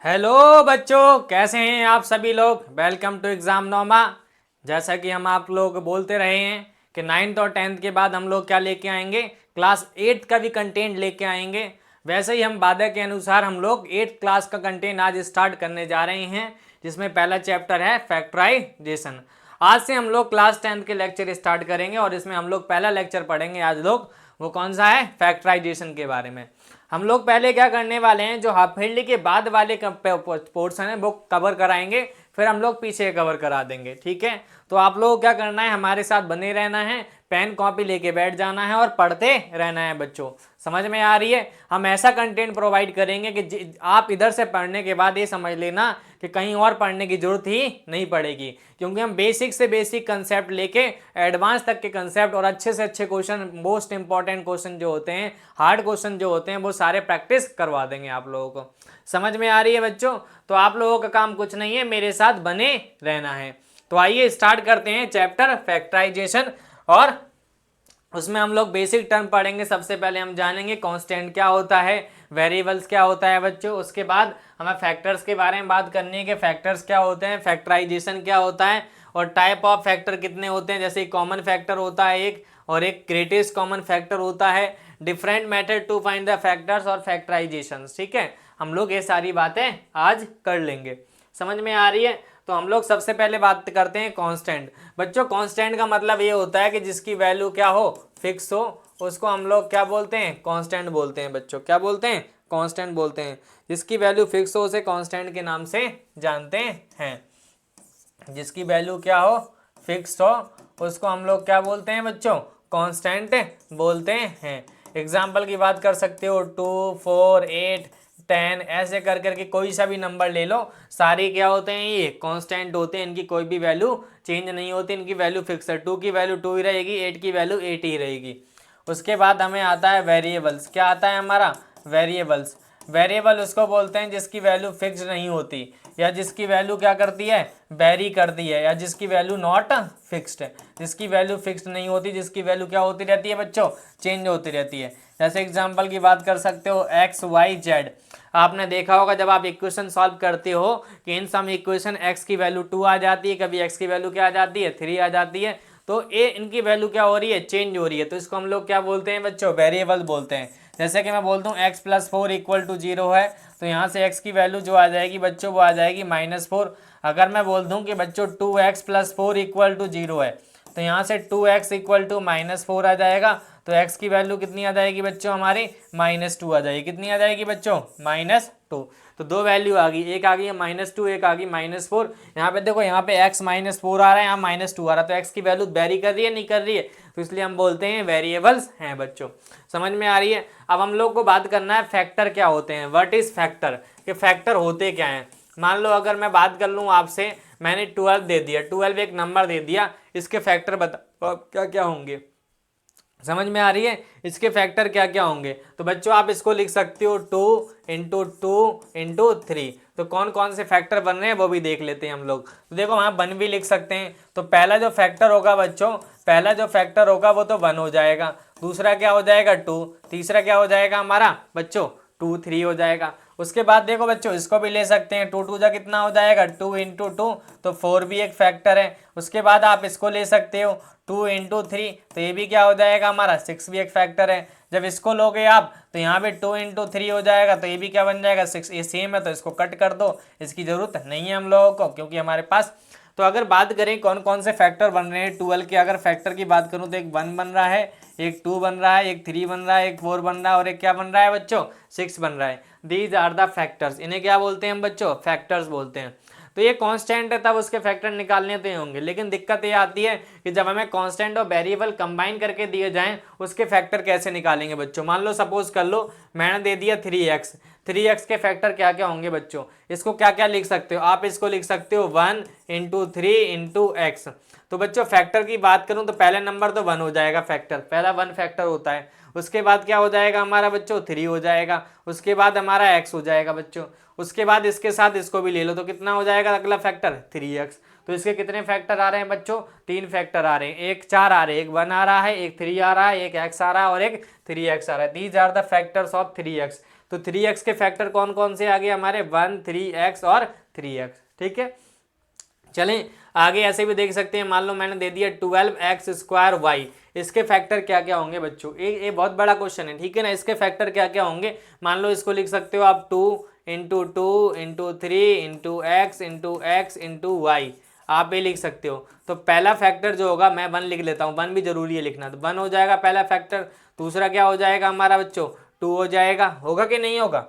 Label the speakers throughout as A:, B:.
A: Hello बच्चों, कैसे हैं आप सभी लोग। वेलकम टू एग्ज़ाम नोमा। जैसा कि हम आप लोग बोलते रहे हैं कि नाइन्थ और टेंथ के बाद हम लोग क्या लेके आएंगे, क्लास एट्थ का भी कंटेंट लेके आएंगे। वैसे ही हम वादे के अनुसार हम लोग एट्थ क्लास का कंटेंट आज स्टार्ट करने जा रहे हैं, जिसमें पहला चैप्टर है फैक्टराइजेशन। आज से हम लोग क्लास टेंथ के लेक्चर स्टार्ट करेंगे और इसमें हम लोग पहला लेक्चर पढ़ेंगे आज लोग, वो कौन सा है, फैक्टराइजेशन के बारे में। हम लोग पहले क्या करने वाले हैं, जो हाफ ईयरली के बाद वाले पोर्शन है वो कवर कराएंगे, फिर हम लोग पीछे कवर करा देंगे। ठीक है, तो आप लोग को क्या करना है, हमारे साथ बने रहना है, पेन कॉपी लेके बैठ जाना है और पढ़ते रहना है बच्चों। समझ में आ रही है। हम ऐसा कंटेंट प्रोवाइड करेंगे कि आप इधर से पढ़ने के बाद ये समझ लेना कि कहीं और पढ़ने की जरूरत ही नहीं पड़ेगी, क्योंकि हम बेसिक से बेसिक कंसेप्ट लेके एडवांस तक के कंसेप्ट और अच्छे से अच्छे क्वेश्चन, मोस्ट इंपॉर्टेंट क्वेश्चन जो होते हैं, हार्ड क्वेश्चन जो होते हैं, वो सारे प्रैक्टिस करवा देंगे आप लोगों को। समझ में आ रही है बच्चों। तो आप लोगों का काम कुछ नहीं है, मेरे साथ बने रहना है। तो आइए स्टार्ट करते हैं चैप्टर फैक्टराइजेशन, और उसमें हम लोग बेसिक टर्म पढ़ेंगे। सबसे पहले हम जानेंगे कांस्टेंट क्या होता है, वेरिएबल्स क्या होता है बच्चों। उसके बाद हमें फैक्टर्स के बारे में बात करनी है कि फैक्टर्स क्या होते हैं, फैक्टराइजेशन क्या होता है, और टाइप ऑफ फैक्टर कितने होते हैं। जैसे कॉमन फैक्टर होता है एक, और एक ग्रेटेस्ट कॉमन फैक्टर होता है, different method to find the factors और फैक्टराइजेशन। ठीक है, हम लोग ये सारी बातें आज कर लेंगे। समझ में आ रही है। तो हम लोग सबसे पहले बात करते हैं कांस्टेंट। बच्चों कांस्टेंट का मतलब ये होता है कि जिसकी वैल्यू क्या हो, फिक्स हो, उसको हम लोग क्या बोलते हैं, कांस्टेंट बोलते हैं बच्चों। क्या बोलते हैं, कांस्टेंट बोलते हैं। जिसकी वैल्यू फिक्स हो उसे कांस्टेंट के नाम से जानते हैं। जिसकी वैल्यू क्या हो, फिक्स हो, उसको हम लोग क्या बोलते हैं बच्चों, कांस्टेंट बोलते हैं। एग्जाम्पल की बात कर सकते हो, 2, 4, 8, 10, ऐसे कर करके कोई सा भी नंबर ले लो, सारे क्या होते हैं, ये कांस्टेंट होते हैं। इनकी कोई भी वैल्यू चेंज नहीं होती, इनकी वैल्यू फिक्स है। 2 की वैल्यू 2 ही रहेगी, 8 की वैल्यू 8 ही रहेगी। उसके बाद हमें आता है वेरिएबल्स। क्या आता है हमारा, वेरिएबल्स। वेरिएबल उसको बोलते हैं जिसकी वैल्यू फिक्स नहीं होती, या जिसकी वैल्यू क्या करती है, वेरी करती है, या जिसकी वैल्यू नॉट फिक्स्ड है। जिसकी वैल्यू फिक्स्ड नहीं होती, जिसकी वैल्यू क्या होती रहती है बच्चों, चेंज होती रहती है। जैसे एग्जांपल की बात कर सकते हो, एक्स वाई जेड। आपने देखा होगा जब आप इक्वेशन सॉल्व करते हो कि इन सम इक्वेशन एक्स की वैल्यू 2 आ जाती है, कभी एक्स की वैल्यू क्या आ जाती है, 3 आ जाती है। तो ये इनकी वैल्यू क्या हो रही है, चेंज हो रही है। तो इसको हम लोग क्या बोलते हैं बच्चों, वेरिएबल बोलते हैं। जैसे कि मैं बोलता हूँ एक्स प्लस 4 इक्वल टू 0 है, तो यहाँ से एक्स की वैल्यू जो आ जाएगी बच्चों, वो आ जाएगी -4। अगर मैं बोल दूँ कि बच्चों 2x प्लस 4 इक्वल टू 0 है, तो यहाँ से 2x इक्वल टू -4 आ जाएगा। तो x की वैल्यू कितनी आ जाएगी बच्चों, हमारी -2 आ जाएगी। कितनी आ जाएगी बच्चों, -2। तो दो वैल्यू आ गई, एक आ गई है -2, एक आ गई -4। यहाँ पे देखो, यहाँ पे x -4 आ रहा है, यहाँ -2 आ रहा है, तो x की वैल्यू वेरी कर रही है, नहीं कर रही है, तो इसलिए हम बोलते हैं वेरिएबल्स हैं बच्चों। समझ में आ रही है। अब हम लोग को बात करना है फैक्टर क्या होते हैं, व्हाट इज फैक्टर, कि फैक्टर होते क्या हैं। मान लो अगर मैं बात कर लूँ आपसे, मैंने 12 दे दिया, 12 एक नंबर दे दिया, इसके फैक्टर बताओ क्या क्या होंगे। समझ में आ रही है, इसके फैक्टर क्या क्या होंगे। तो बच्चों आप इसको लिख सकते हो 2 × 2 × 3। तो कौन कौन से फैक्टर बन रहे हैं वो भी देख लेते हैं हम लोग। तो देखो वहाँ 1 भी लिख सकते हैं। तो पहला जो फैक्टर होगा बच्चों, पहला जो फैक्टर होगा वो तो 1 हो जाएगा। दूसरा क्या हो जाएगा, 2। तीसरा क्या हो जाएगा हमारा बच्चों, 2, 3 हो जाएगा। उसके बाद देखो बच्चों, इसको भी ले सकते हैं, 2 2 जा कितना हो जाएगा, 2 × 2, तो 4 भी एक फैक्टर है। उसके बाद आप इसको ले सकते हो 2 × 3, तो ये भी क्या हो जाएगा हमारा, 6 भी एक फैक्टर है। जब इसको लोगे आप, तो यहाँ पे 2 × 3 हो जाएगा, तो ये भी क्या बन जाएगा, 6। ये सेम है, तो इसको कट कर दो, इसकी जरूरत नहीं है हम लोगों को, क्योंकि हमारे पास। तो अगर बात करें कौन कौन से फैक्टर बन रहे हैं 12 के, अगर फैक्टर की बात करूं तो एक 1 बन रहा है, एक 2 बन रहा है, एक 3 बन रहा है, एक 4 बन रहा है, और एक क्या बन रहा है बच्चों, 6 बन रहा है। These are the factors. इन्हें क्या बोलते हैं हम बच्चों, फैक्टर्स बोलते हैं। तो ये कांस्टेंट है, तब उसके फैक्टर निकालने तो होंगे, लेकिन दिक्कत ये आती है कि जब हमें कांस्टेंट और वेरिएबल कंबाइन करके दिए जाएं, उसके फैक्टर कैसे निकालेंगे बच्चों। मान लो सपोज कर लो मैंने दे दिया 3x, 3x के फैक्टर क्या क्या होंगे बच्चों। इसको क्या क्या लिख सकते हो आप, इसको लिख सकते हो 1 × 3 × x। तो बच्चों फैक्टर की बात करूं तो पहले नंबर तो 1 हो जाएगा, फैक्टर पहला 1 फैक्टर होता है। उसके बाद क्या हो जाएगा हमारा बच्चों, 3 हो जाएगा। उसके बाद हमारा x हो जाएगा बच्चों। उसके बाद इसके साथ इसको भी ले लो, तो कितना हो जाएगा अगला फैक्टर, 3x। तो इसके कितने फैक्टर आ रहे हैं बच्चों, 3 फैक्टर आ रहे हैं, एक 4 आ रहे हैं, एक 1 आ रहा है, एक 3 आ रहा है, एक x आ रहा है और एक 3x आ रहा है। These are the factors of 3x। तो 3x के फैक्टर कौन कौन से आ गए हमारे, 1, 3x और 3x। ठीक है, चलें आगे ऐसे भी देख सकते हैं। मान लो मैंने दे दिया 12x² y, इसके फैक्टर क्या क्या होंगे बच्चों, ये बहुत बड़ा क्वेश्चन है, ठीक है ना। इसके फैक्टर क्या क्या होंगे, मान लो इसको लिख सकते हो आप 2 × 2 × 3 × x × y, आप ये लिख सकते हो। तो पहला फैक्टर जो होगा, मैं 1 लिख लेता हूँ, 1 भी जरूरी है लिखना, तो 1 हो जाएगा पहला फैक्टर। दूसरा क्या हो जाएगा हमारा बच्चों, 2 हो जाएगा, होगा कि नहीं होगा,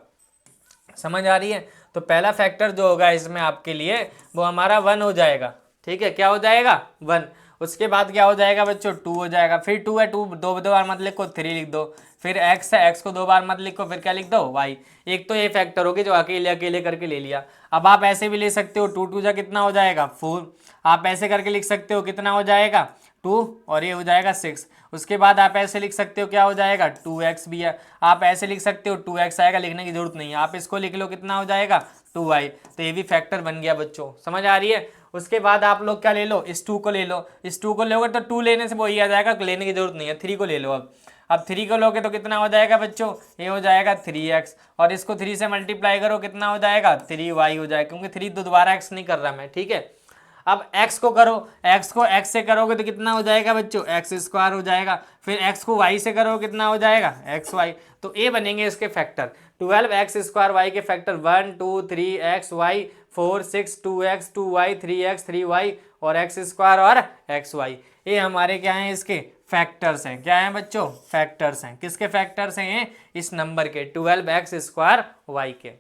A: समझ आ रही है। तो पहला फैक्टर जो होगा इसमें आपके लिए वो हमारा 1 हो जाएगा, ठीक है, क्या हो जाएगा 1। उसके बाद क्या हो जाएगा बच्चों, 2 हो जाएगा, फिर 2 है, 2 दो बार मत लिखो, 3 लिख दो, फिर x है, x को 2 बार मत लिखो, फिर क्या लिख दो y। एक तो ये फैक्टर होगी जो अकेले अकेले करके ले लिया। अब आप ऐसे भी ले सकते हो, 2 2 जा कितना हो जाएगा 4, आप ऐसे करके लिख सकते हो, कितना हो जाएगा 2 और ये हो जाएगा 6। उसके बाद आप ऐसे लिख सकते हो, क्या हो जाएगा 2x भी है, आप ऐसे लिख सकते हो 2x आएगा, लिखने की जरूरत नहीं है, आप इसको लिख लो, कितना हो जाएगा 2y। तो ये भी फैक्टर बन गया बच्चों, समझ आ रही है। उसके बाद आप लोग क्या ले लो, इस 2 को ले लो, इस 2 को लोगे तो 2 लेने से वही आ जाएगा, लेने की जरूरत नहीं है, 3 को ले लो। अब 3 को लोगे तो कितना हो जाएगा बच्चों, ये हो जाएगा 3x, और इसको 3 से मल्टीप्लाई करो, कितना हो जाएगा 3y हो जाएगा, क्योंकि 3 तो दोबारा x नहीं कर रहा मैं, ठीक है। अब x को करो, x को x से करोगे तो कितना हो जाएगा बच्चों, x² हो जाएगा, फिर x को y से करो कितना हो जाएगा xy। तो ये बनेंगे इसके फैक्टर, 12x² y के factor 1 2 3x y 4 6 2x 2y 3x 3y और x² और xy, ये हमारे क्या हैं, इसके फैक्टर्स हैं। क्या हैं बच्चों, फैक्टर्स हैं। किसके फैक्टर्स हैं, इस नंबर के 12x² y के।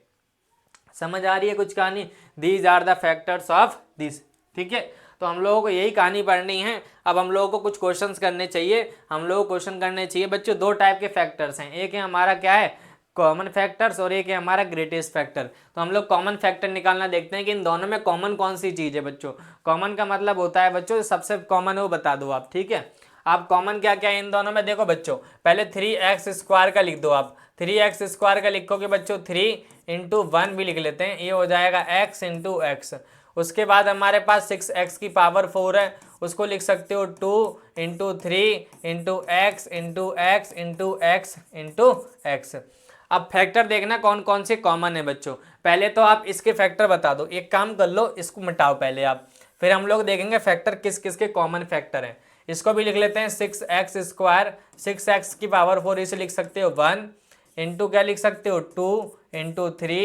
A: समझ आ रही है कुछ कहानी, these are the factors of this, ठीक है। तो हम लोगों को यही कहानी पढ़नी है। अब हम लोगों को कुछ क्वेश्चंस करने चाहिए, हम लोगों को क्वेश्चन करने चाहिए बच्चों। 2 टाइप के फैक्टर्स हैं, एक है हमारा क्या है कॉमन फैक्टर्स और एक है हमारा ग्रेटेस्ट फैक्टर। तो हम लोग कॉमन फैक्टर निकालना देखते हैं कि इन दोनों में कॉमन कौन सी चीज़ है बच्चों। कॉमन का मतलब होता है बच्चों सबसे कॉमन है वो बता दो आप, ठीक है। आप कॉमन क्या क्या है इन दोनों में, देखो बच्चों पहले 3x² का लिख दो आप, 3x² का लिखोगे बच्चों 3 × 1 भी लिख लेते हैं, ये हो जाएगा x × x। उसके बाद हमारे पास 6x की पावर 4 है, उसको लिख सकते हो 2 × 3 × x × x × x × x। अब फैक्टर देखना कौन कौन से कॉमन है बच्चों। पहले तो आप इसके फैक्टर बता दो, एक काम कर लो इसको मिटाओ पहले आप, फिर हम लोग देखेंगे फैक्टर किस किस के कॉमन फैक्टर हैं। इसको भी लिख लेते हैं 6x², 6x की पावर 4 इसे लिख सकते हो 1 इंटू क्या लिख सकते हो 2 × 3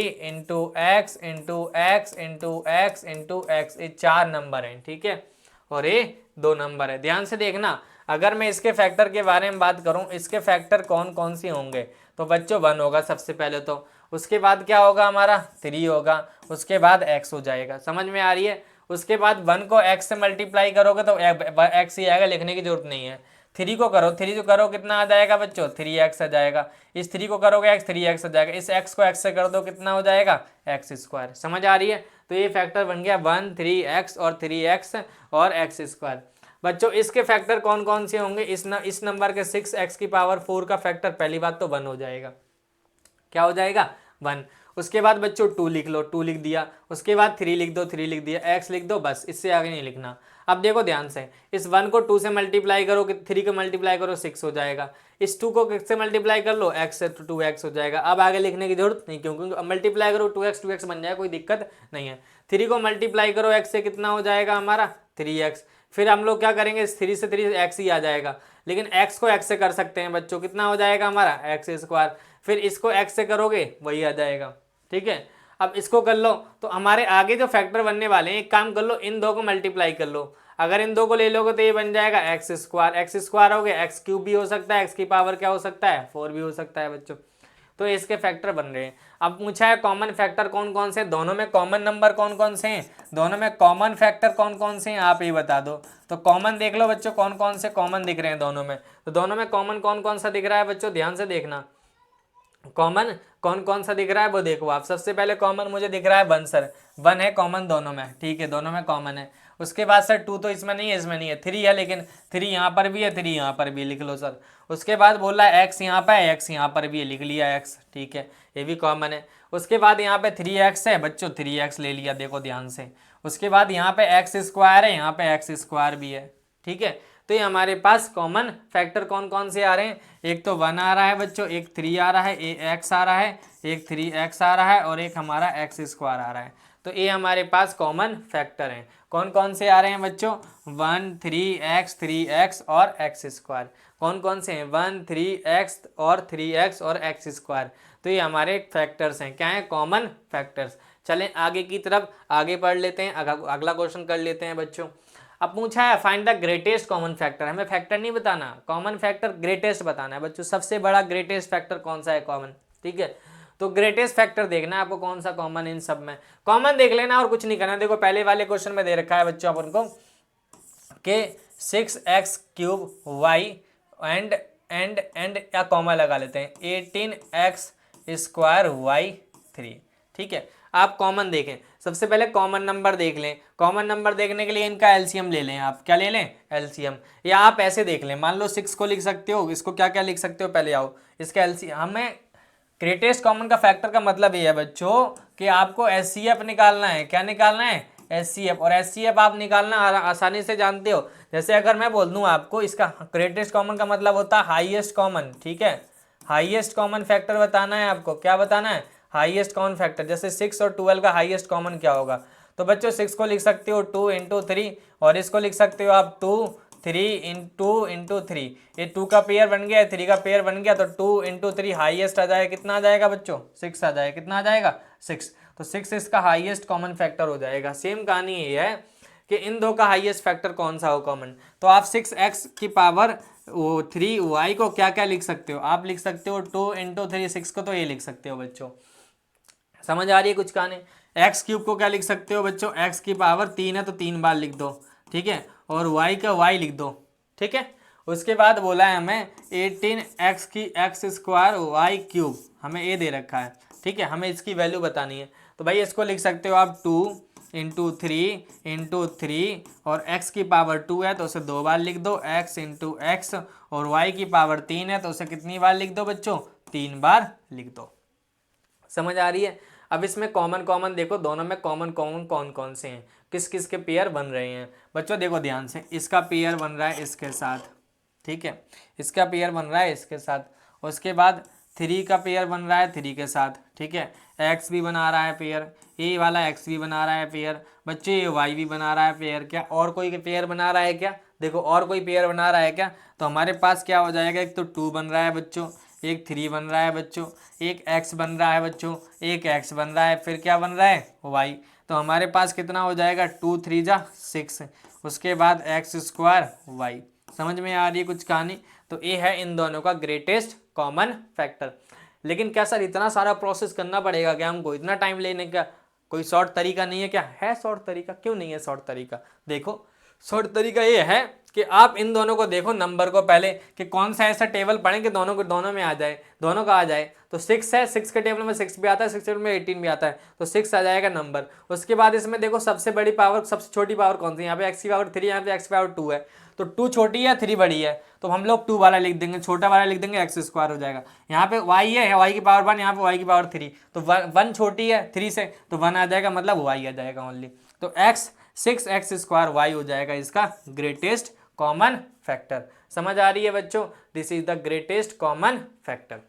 A: × x × x × x × x, ये 4 नंबर हैं, ठीक है, और ये 2 नंबर है। ध्यान से देखना, अगर मैं इसके फैक्टर के बारे में बात करूं, इसके फैक्टर कौन कौन से होंगे, तो बच्चों 1 होगा सबसे पहले तो, उसके बाद क्या होगा हमारा 3 होगा, उसके बाद x हो जाएगा, समझ में आ रही है। उसके बाद 1 को x से मल्टीप्लाई करोगे तो x ही आएगा, लिखने की जरूरत नहीं है। 3 को करो, 3 को करो कितना आ जाएगा बच्चों 3x आ जाएगा, इस 3 को करोगे x 3x आ जाएगा, इस x को x से कर दो कितना हो जाएगा x²। समझ आ रही है। तो ये फैक्टर बन गया 1 3x और 3x और x²। बच्चों इसके फैक्टर कौन कौन से होंगे, इस नंबर के 6x की पावर 4 का फैक्टर पहली बात तो 1 हो जाएगा, क्या हो जाएगा 1। उसके बाद बच्चों 2 लिख लो, 2 लिख दिया, उसके बाद 3 लिख दो, 3 लिख दिया, x लिख दो, बस इससे आगे नहीं लिखना। अब देखो ध्यान से, इस 1 को 2 से मल्टीप्लाई करो, 3 को मल्टीप्लाई करो 6 हो जाएगा, इस 2 को x से मल्टीप्लाई कर लो x से तो 2x हो जाएगा। अब आगे लिखने की जरूरत नहीं, क्योंकि मल्टीप्लाई करो 2x बन जाएगा, कोई दिक्कत नहीं है। 3 को मल्टीप्लाई करो x से कितना हो जाएगा हमारा 3x, फिर हम लोग क्या करेंगे 3 से 3 x ही आ जाएगा, लेकिन x को x से कर सकते हैं बच्चों, कितना हो जाएगा हमारा x², फिर इसको x से करोगे वही आ जाएगा, ठीक है। अब इसको कर लो तो हमारे आगे जो फैक्टर बनने वाले हैं, एक काम कर लो इन 2 को मल्टीप्लाई कर लो, अगर इन 2 को ले लोगे तो ये बन जाएगा x² हो गया, x³ भी हो सकता है, x की पावर क्या हो सकता है 4 भी हो सकता है बच्चों। तो इसके फैक्टर बन रहे हैं। अब पूछा है कॉमन फैक्टर कौन कौन से, दोनों में कॉमन नंबर कौन कौन से हैं, दोनों में कॉमन फैक्टर कौन कौन से हैं, आप ये बता दो। तो कॉमन देख लो बच्चों, कौन कौन से कॉमन दिख रहे हैं दोनों में, तो दोनों में कॉमन कौन कौन सा दिख रहा है बच्चों, ध्यान से देखना। कॉमन कौन कौन सा दिख रहा है वो देखो आप। सबसे पहले कॉमन मुझे दिख रहा है 1 सर, 1 है कॉमन दोनों में, ठीक है, दोनों में कॉमन है। उसके बाद सर 2 तो इसमें नहीं है, इसमें नहीं है, 3 है, लेकिन 3 यहाँ पर भी है, 3 यहाँ पर भी, लिख लो सर। उसके बाद बोल रहा है x यहाँ पर है, x यहाँ पर भी है, लिख लिया x, ठीक है, ये भी कॉमन है। उसके बाद यहाँ पे 3x है बच्चों, 3x ले लिया, देखो ध्यान से। उसके बाद यहाँ पे एक्स स्क्वायर है, यहाँ पे एक्स स्क्वायर भी है, ठीक है। तो ये हमारे पास कॉमन फैक्टर कौन कौन से आ रहे हैं, एक तो 1 आ रहा है बच्चों, एक 3 आ रहा है, एक एक्स आ रहा है, एक 3x आ रहा है और एक हमारा एक्स स्क्वायर आ रहा है। तो ये हमारे पास कॉमन फैक्टर हैं। कौन कौन से आ रहे हैं बच्चों, 1 3x और एक्स स्क्वायर। कौन कौन से हैं, 1 3x और 3x और एक्स स्क्वायर। तो ये हमारे फैक्टर्स हैं, क्या हैं, कॉमन फैक्टर्स। चलें आगे की तरफ, आगे पढ़ लेते हैं, अगला क्वेश्चन कर लेते हैं बच्चों। अब पूछा है find the greatest common factor, हमें फैक्टर नहीं बताना, कॉमन फैक्टर ग्रेटेस्ट बताना है बच्चों। सबसे बड़ा ग्रेटेस्ट फैक्टर कौन सा है, कॉमन, ठीक है। तो ग्रेटेस्ट फैक्टर देखना है आपको कौन सा कॉमन, इन सब में कॉमन देख लेना और कुछ नहीं करना। देखो पहले वाले क्वेश्चन में दे रखा है बच्चों अपन को कि 6x³ y एंड या कॉमा लगा लेते हैं 18x² y3, ठीक है। आप कॉमन देखें, सबसे पहले कॉमन नंबर देख लें। कॉमन नंबर देखने के लिए इनका एलसीएम ले लें, आप क्या ले लें, एलसीएम। या आप ऐसे देख लें, मान लो 6 को लिख सकते हो, इसको क्या क्या लिख सकते हो, पहले आओ इसका एलसीएम। हमें ग्रेटेस्ट कॉमन का फैक्टर का मतलब ये है बच्चों कि आपको एचसीएफ निकालना है। क्या निकालना है, एचसीएफ। और एचसीएफ आप निकालना आसानी से जानते हो। जैसे अगर मैं बोल दूं आपको, इसका ग्रेटेस्ट कॉमन का मतलब होता है हाईएस्ट कॉमन, ठीक है। हाईएस्ट कॉमन फैक्टर बताना है आपको, क्या बताना है, हाईएस्ट कॉमन फैक्टर। जैसे 6 और 12 का हाईएस्ट कॉमन क्या होगा, तो बच्चों 6 को लिख सकते हो 2 × 3 और इसको लिख सकते हो आप 2 3 × 3। ये 2 का पेयर बन गया, 3 का पेयर बन गया, तो 2 × 3 हाईएस्ट आ जाएगा, कितना आ जाएगा बच्चों, 6 आ जाएगा। कितना आ जाएगा, 6। तो 6 इसका हाईएस्ट कॉमन फैक्टर हो जाएगा। सेम कहानी ये है कि इन दो का हाईएस्ट फैक्टर कौन सा हो, कॉमन। तो आप 6x³ को क्या क्या लिख सकते हो, आप लिख सकते हो 2 × 3, 6 को तो ये लिख सकते हो बच्चों। समझ आ रही है कुछ कहानी। x³ को क्या लिख सकते हो बच्चों, x³ 3 है तो 3 बार लिख दो, ठीक है। और y का y लिख दो, ठीक है। उसके बाद बोला है हमें 18x² y3, हमें ये दे रखा है, ठीक है। हमें इसकी वैल्यू बतानी है, तो भाई इसको लिख सकते हो आप 2 × 3 × 3 और x⁻2 है तो उसे 2 बार लिख दो, x × x। और y⁻3 है तो उसे कितनी बार लिख दो बच्चों, 3 बार लिख दो। समझ आ रही है। अब इसमें कॉमन कॉमन देखो, दोनों में कॉमन कॉमन कौन कौन से हैं, किस किस के पेयर बन रहे हैं बच्चों। देखो ध्यान से, इसका पेयर बन रहा है इसके साथ, ठीक है। इसका पेयर बन रहा है इसके साथ। उसके बाद 3 का पेयर बन रहा है 3 के साथ, ठीक है। एक्स भी बना रहा है पेयर, ये वाला एक्स भी बना रहा है पेयर बच्चों, ये वाई भी बना रहा है पेयर। क्या और कोई पेयर बना रहा है क्या, देखो और कोई पेयर बना रहा है क्या। तो हमारे पास क्या हो जाएगा, एक तो 2 बन रहा है बच्चों, एक 3 बन रहा है बच्चों, एक x बन रहा है बच्चों, एक x बन रहा है, फिर क्या बन रहा है, y। तो हमारे पास कितना हो जाएगा, 2 3 जा 6, उसके बाद x² y। समझ में आ रही है कुछ कहानी। तो ये है इन दोनों का ग्रेटेस्ट कॉमन फैक्टर। लेकिन क्या सर इतना सारा प्रोसेस करना पड़ेगा क्या हमको, इतना टाइम लेने का कोई शॉर्ट तरीका नहीं है क्या, है शॉर्ट तरीका। क्यों नहीं है शॉर्ट तरीका, देखो शॉर्ट तरीका ये है कि आप इन दोनों को देखो, नंबर को पहले कि कौन सा ऐसा टेबल पढ़ें कि दोनों को दोनों में आ जाए, दोनों का आ जाए। तो 6 है, 6 के टेबल में 6 भी आता है, 6 टेबल में 18 भी आता है, तो 6 आ जाएगा नंबर। उसके बाद इसमें देखो सबसे बड़ी पावर, सबसे छोटी पावर कौन सी, यहाँ पे x⁻3, यहाँ पे x⁻2 है। तो 2 छोटी है 3 बड़ी है, तो हम लोग 2 वाला लिख देंगे, छोटा वाला लिख देंगे, x² हो जाएगा। यहाँ पे y है, y⁻1, यहाँ पे y⁻3, तो 1 छोटी है 3 से, तो 1 आ जाएगा, मतलब y आ जाएगा ओनली। तो 6x² y हो जाएगा इसका ग्रेटेस्ट कॉमन फैक्टर। समझ आ रही है बच्चों, this is the greatest common factor.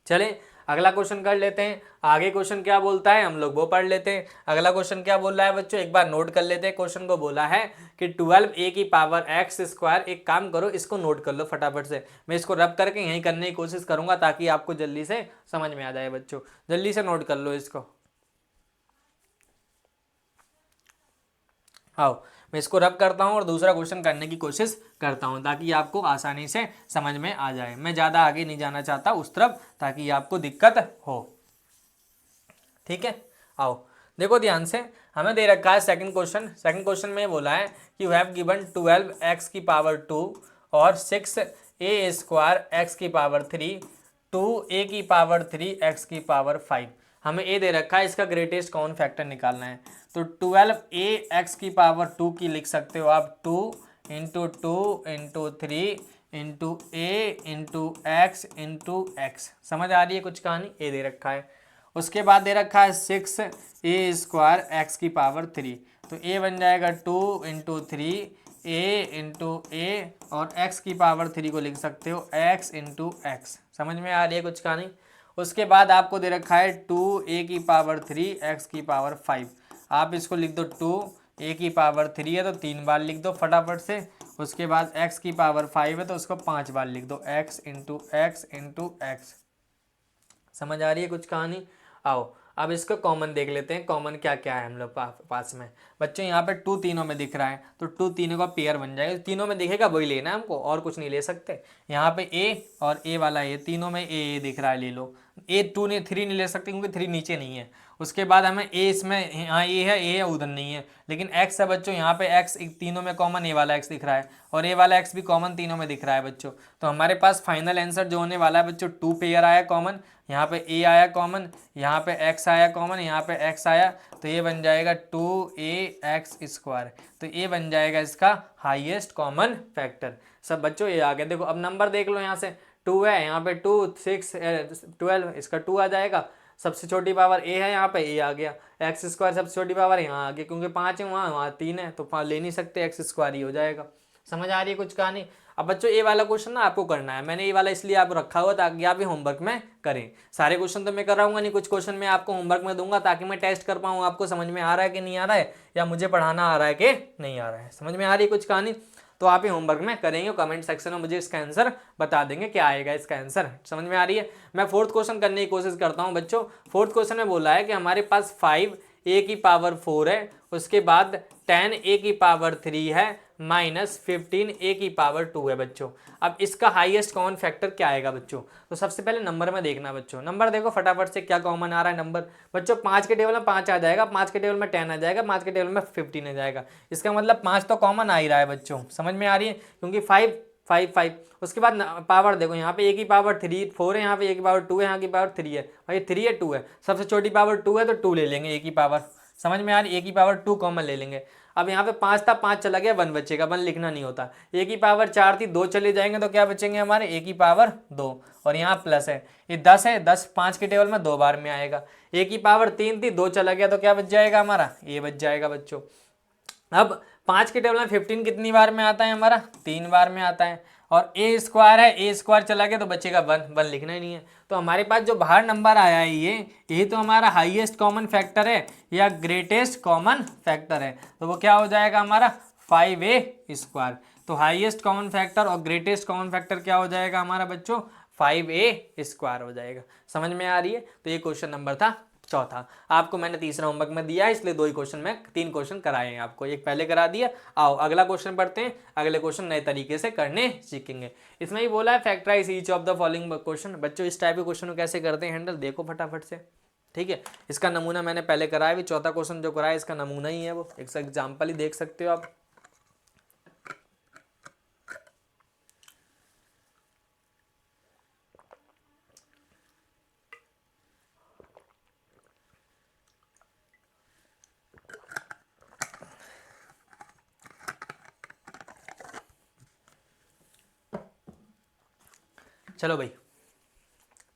A: चलें अगला क्वेश्चन कर लेते हैं। आगे क्वेश्चन क्या बोलता है हम लोग वो पढ़ लेते हैं। अगला क्वेश्चन क्या बोल रहा है बच्चों, एक बार नोट कर लेते हैं। क्वेश्चन को बोला है कि 12a⁻x²। एक काम करो, इसको नोट कर लो फटाफट से, मैं इसको रब करके यहीं करने की कोशिश करूंगा ताकि आपको जल्दी से समझ में आ जाए बच्चों। जल्दी से नोट कर लो इसको, आओ मैं इसको रब करता हूँ और दूसरा क्वेश्चन करने की कोशिश करता हूँ ताकि आपको आसानी से समझ में आ जाए। मैं ज़्यादा आगे नहीं जाना चाहता उस तरफ ताकि आपको दिक्कत हो, ठीक है। आओ देखो ध्यान से, हमें दे रखा है सेकंड क्वेश्चन। सेकंड क्वेश्चन में बोला है कि यू हैव गिवन 12x⁻2 और 6a² x⁻3 2a⁻3 x⁻5। हमें ए दे रखा है, इसका ग्रेटेस्ट कॉमन फैक्टर निकालना है। तो 12a x⁻2 की लिख सकते हो आप 2 × 2 × 3 × a × x × x। समझ आ रही है कुछ कहानी, ए दे रखा है। उसके बाद दे रखा है 6a² x की पावर 3, तो a बन जाएगा 2 इंटू 3 a और x की पावर 3 को लिख सकते हो x इंटू एक्स। समझ में आ रही है कुछ कहानी। उसके बाद आपको दे रखा है 2a की पावर 3 x की पावर 5, आप इसको लिख दो 2a की पावर 3 है तो 3 बार लिख दो फटाफट से। उसके बाद x की पावर 5 है तो उसको 5 बार लिख दो x into x into x. समझ आ रही है कुछ कहानी। आओ अब इसको कॉमन देख लेते हैं, कॉमन क्या क्या है हम लोग पास में। बच्चों यहाँ पे 2 तीनों में दिख रहा है तो 2 तीनों का पेयर बन जाएगा, तीनों में दिखेगा वही लेना है हमको, और कुछ नहीं ले सकते। यहाँ पे a और a वाला a, तीनों में a दिख रहा है, ले लो। a 2 ने 3 नहीं ले सकते क्योंकि 3 नीचे नहीं है। उसके बाद हमें a इसमें यहाँ a है उधर नहीं है, लेकिन x है बच्चों, यहाँ पे x तीनों में कॉमन a वाला x दिख रहा है और a वाला x भी कॉमन तीनों में दिख रहा है बच्चों। तो हमारे पास फाइनल आंसर जो होने वाला है बच्चों 2 पेयर आया कॉमन, यहाँ पे a आया कॉमन, यहाँ पे x आया कॉमन, यहाँ पे x आया, तो ये बन जाएगा 2ax²। तो ये बन जाएगा इसका हाईएस्ट कॉमन फैक्टर। सब बच्चों ये आ गया। देखो अब नंबर देख लो, यहाँ से 2 है, यहाँ पे 2 6 12, इसका 2 आ जाएगा। सबसे छोटी पावर a है, यहाँ पे a आ गया। x² सबसे छोटी पावर यहाँ आ गई, क्योंकि 5 है वहाँ 3 है तो ले नहीं सकते, x² ही हो जाएगा। समझ आ रही है कुछ कहानी। अब बच्चों ये वाला क्वेश्चन ना आपको करना है, मैंने ये वाला इसलिए आपको रखा हुआ ताकि आप ये होमवर्क में करें। सारे क्वेश्चन तो मैं कराऊंगा नहीं, कुछ क्वेश्चन मैं आपको होमवर्क में दूंगा ताकि मैं टेस्ट कर पाऊँ आपको समझ में आ रहा है कि नहीं आ रहा है, या मुझे पढ़ाना आ रहा है कि नहीं आ रहा है। समझ में आ रही है कुछ कहानी। तो आप ये होमवर्क में करेंगे, कमेंट सेक्शन में मुझे इसका आंसर बता देंगे क्या आएगा इसका आंसर। समझ में आ रही है। मैं फोर्थ क्वेश्चन करने की कोशिश करता हूँ बच्चों। फोर्थ क्वेश्चन में बोला है कि हमारे पास 5a की पावर 4 है, उसके बाद 10a की पावर 3 है, माइनस 15a की पावर 2 है बच्चों। अब इसका हाईएस्ट कॉमन फैक्टर क्या आएगा बच्चों। तो सबसे पहले नंबर में देखना बच्चों, नंबर देखो फटाफट से क्या कॉमन आ रहा है नंबर। बच्चों 5 के टेबल में 5 आ जाएगा, 5 के टेबल में 10 आ जाएगा, 5 के टेबल में 15 आ जाएगा। इसका मतलब 5 तो कॉमन आ ही रहा है बच्चों। समझ में आ रही है, क्योंकि 5 5 5। उसके बाद पावर देखो, यहाँ पे a की पावर 3 4 है, यहाँ पे a की पावर 2 है, यहाँ की पावर 3 है। भाई 3 है 2 है, सबसे छोटी पावर 2 है तो 2 ले लेंगे a की पावर। समझ में आ रही है, a की पावर 2 कॉमन ले लेंगे। अब यहाँ पे 5 था, 5 चला गया, 1 बचेगा, 1 लिखना नहीं होता। a की पावर 4 थी, 2 चले जाएंगे तो क्या बचेंगे हमारे, a की पावर 2, और यहाँ प्लस है। ये 10 है, 10 5 के टेबल में 2 बार में आएगा। a की पावर 3 थी, 2 चला गया तो क्या बच जाएगा हमारा, a बच जाएगा बच्चों। अब 5 के टेबल में 15 कितनी बार में आता है हमारा, 3 बार में आता है। और a² है, a² चला गया तो बचेगा 1, 1 लिखना ही नहीं है। तो हमारे पास जो बाहर नंबर आया है ये तो हमारा हाईएस्ट कॉमन फैक्टर है या ग्रेटेस्ट कॉमन फैक्टर है, तो वो क्या हो जाएगा हमारा 5a²। तो हाईएस्ट कॉमन फैक्टर और ग्रेटेस्ट कॉमन फैक्टर क्या हो जाएगा हमारा बच्चों, 5a² हो जाएगा। समझ में आ रही है। तो ये क्वेश्चन नंबर था चौथा। आपको मैंने तीसरा होमवर्क में दिया है, इसलिए 2 ही क्वेश्चन में 3 क्वेश्चन कराए हैं आपको, एक पहले करा दिया। आओ अगला क्वेश्चन पढ़ते हैं, अगले क्वेश्चन नए तरीके से करने सीखेंगे। इसमें ही बोला है factorise each of the following question. बच्चों इस टाइप के क्वेश्चन को कैसे करते हैं हैंडल, देखो फटाफट से। ठीक है, इसका नमूना मैंने पहले कराया भी, चौथा क्वेश्चन जो कराया इसका नमूना ही है, वो एक एग्जाम्पल ही देख सकते हो आप। चलो भाई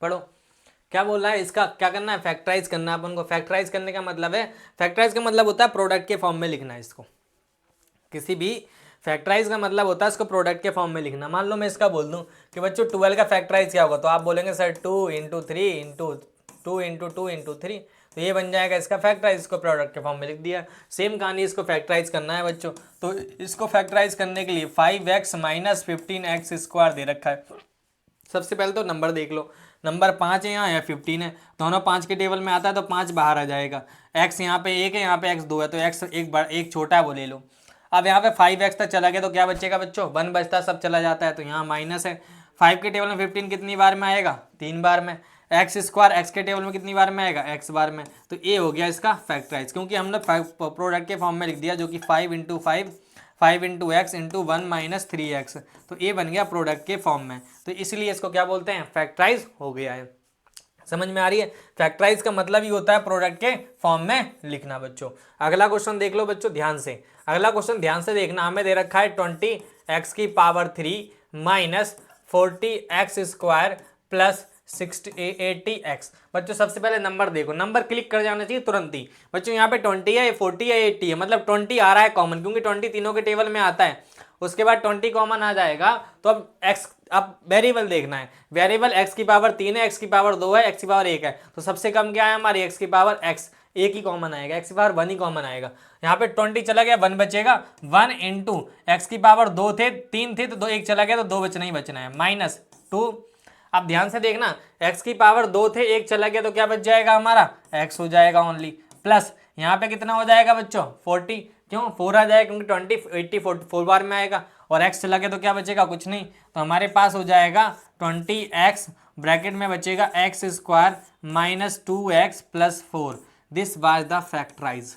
A: पढ़ो, क्या बोल रहा है, इसका क्या करना है, फैक्टराइज करना है अपन को। फैक्टराइज करने का मतलब है, फैक्टराइज का मतलब होता है प्रोडक्ट के फॉर्म में लिखना है इसको। किसी भी फैक्टराइज का मतलब होता है इसको प्रोडक्ट के फॉर्म में लिखना। मान लो मैं इसका बोल दूं कि बच्चों 12 का फैक्टराइज क्या होगा, तो आप बोलेंगे sir 2 into 3 into 2 into 2 into 3, तो ये बन जाएगा इसका फैक्टराइज, इसको प्रोडक्ट के फॉर्म में लिख दिया। सेम कहानी इसको फैक्टराइज करना है बच्चों, तो इसको फैक्टराइज करने के लिए 5x माइनस 15x² दे रखा है। सबसे पहले तो नंबर देख लो, नंबर 5 है यहाँ या 15 है, दोनों 5 के टेबल में आता है तो 5 बाहर आ जाएगा। x यहाँ पे 1 है, यहाँ पे x 2 है, तो x एक छोटा है वो ले लो। अब यहाँ पे 5x तक चला गया तो क्या बचेगा बच्चों, 1 बचता है, सब चला जाता है, तो यहाँ माइनस है। 5 के टेबल में 15 कितनी बार में आएगा, 3 बार में। x² x के टेबल में कितनी बार में आएगा, x बार में। तो ये हो गया इसका फैक्टराइज, क्योंकि हमने प्रोडक्ट के फॉर्म में लिख दिया, जो कि 5 into 5 into x into 1 minus 3x, तो ये बन गया प्रोडक्ट के फॉर्म में, तो इसलिए इसको क्या बोलते हैं, फैक्टराइज हो गया है। समझ में आ रही है। फैक्टराइज का मतलब ही होता है प्रोडक्ट के फॉर्म में लिखना बच्चों। अगला क्वेश्चन देख लो बच्चों ध्यान से, अगला क्वेश्चन ध्यान से देखना। हमें दे रखा है 20x की power 3 minus 40x² plus 80x। बच्चों सबसे पहले नंबर देखो, नंबर क्लिक कर जाना चाहिए तुरंत ही। बच्चों यहाँ पे 20 है, 40 है, 80 है, मतलब 20 आ रहा है कॉमन, क्योंकि 20 तीनों के टेबल में आता है। उसके बाद 20 कॉमन आ जाएगा, तो अब वेरिएबल देखना है। वेरिएबल x की पावर 3 है, x की पावर 2 है, x की पावर 1 है, तो सबसे कम क्या है हमारी x की पावर x, एक ही कॉमन आएगा, x की पावर 1 ही कॉमन आएगा। यहाँ पे 20 चला गया, 1 बचेगा, 1 इंटू एक्स की पावर 2 थे, 3 थे, तो 2 एक चला गया, तो 2 बचना ही बचना है, -2। अब ध्यान से देखना, x की पावर 2 थे, एक चला गया, तो क्या बच जाएगा हमारा, x हो जाएगा ओनली, प्लस यहाँ पे कितना हो जाएगा बच्चों 40, क्यों 4 आ जाएगा, क्योंकि 20 80 4 बार में आएगा, और x चला गया तो क्या बचेगा, कुछ नहीं, तो हमारे पास हो जाएगा 20x, ब्रैकेट में बचेगा x square minus 2x plus 4। This was the factorise.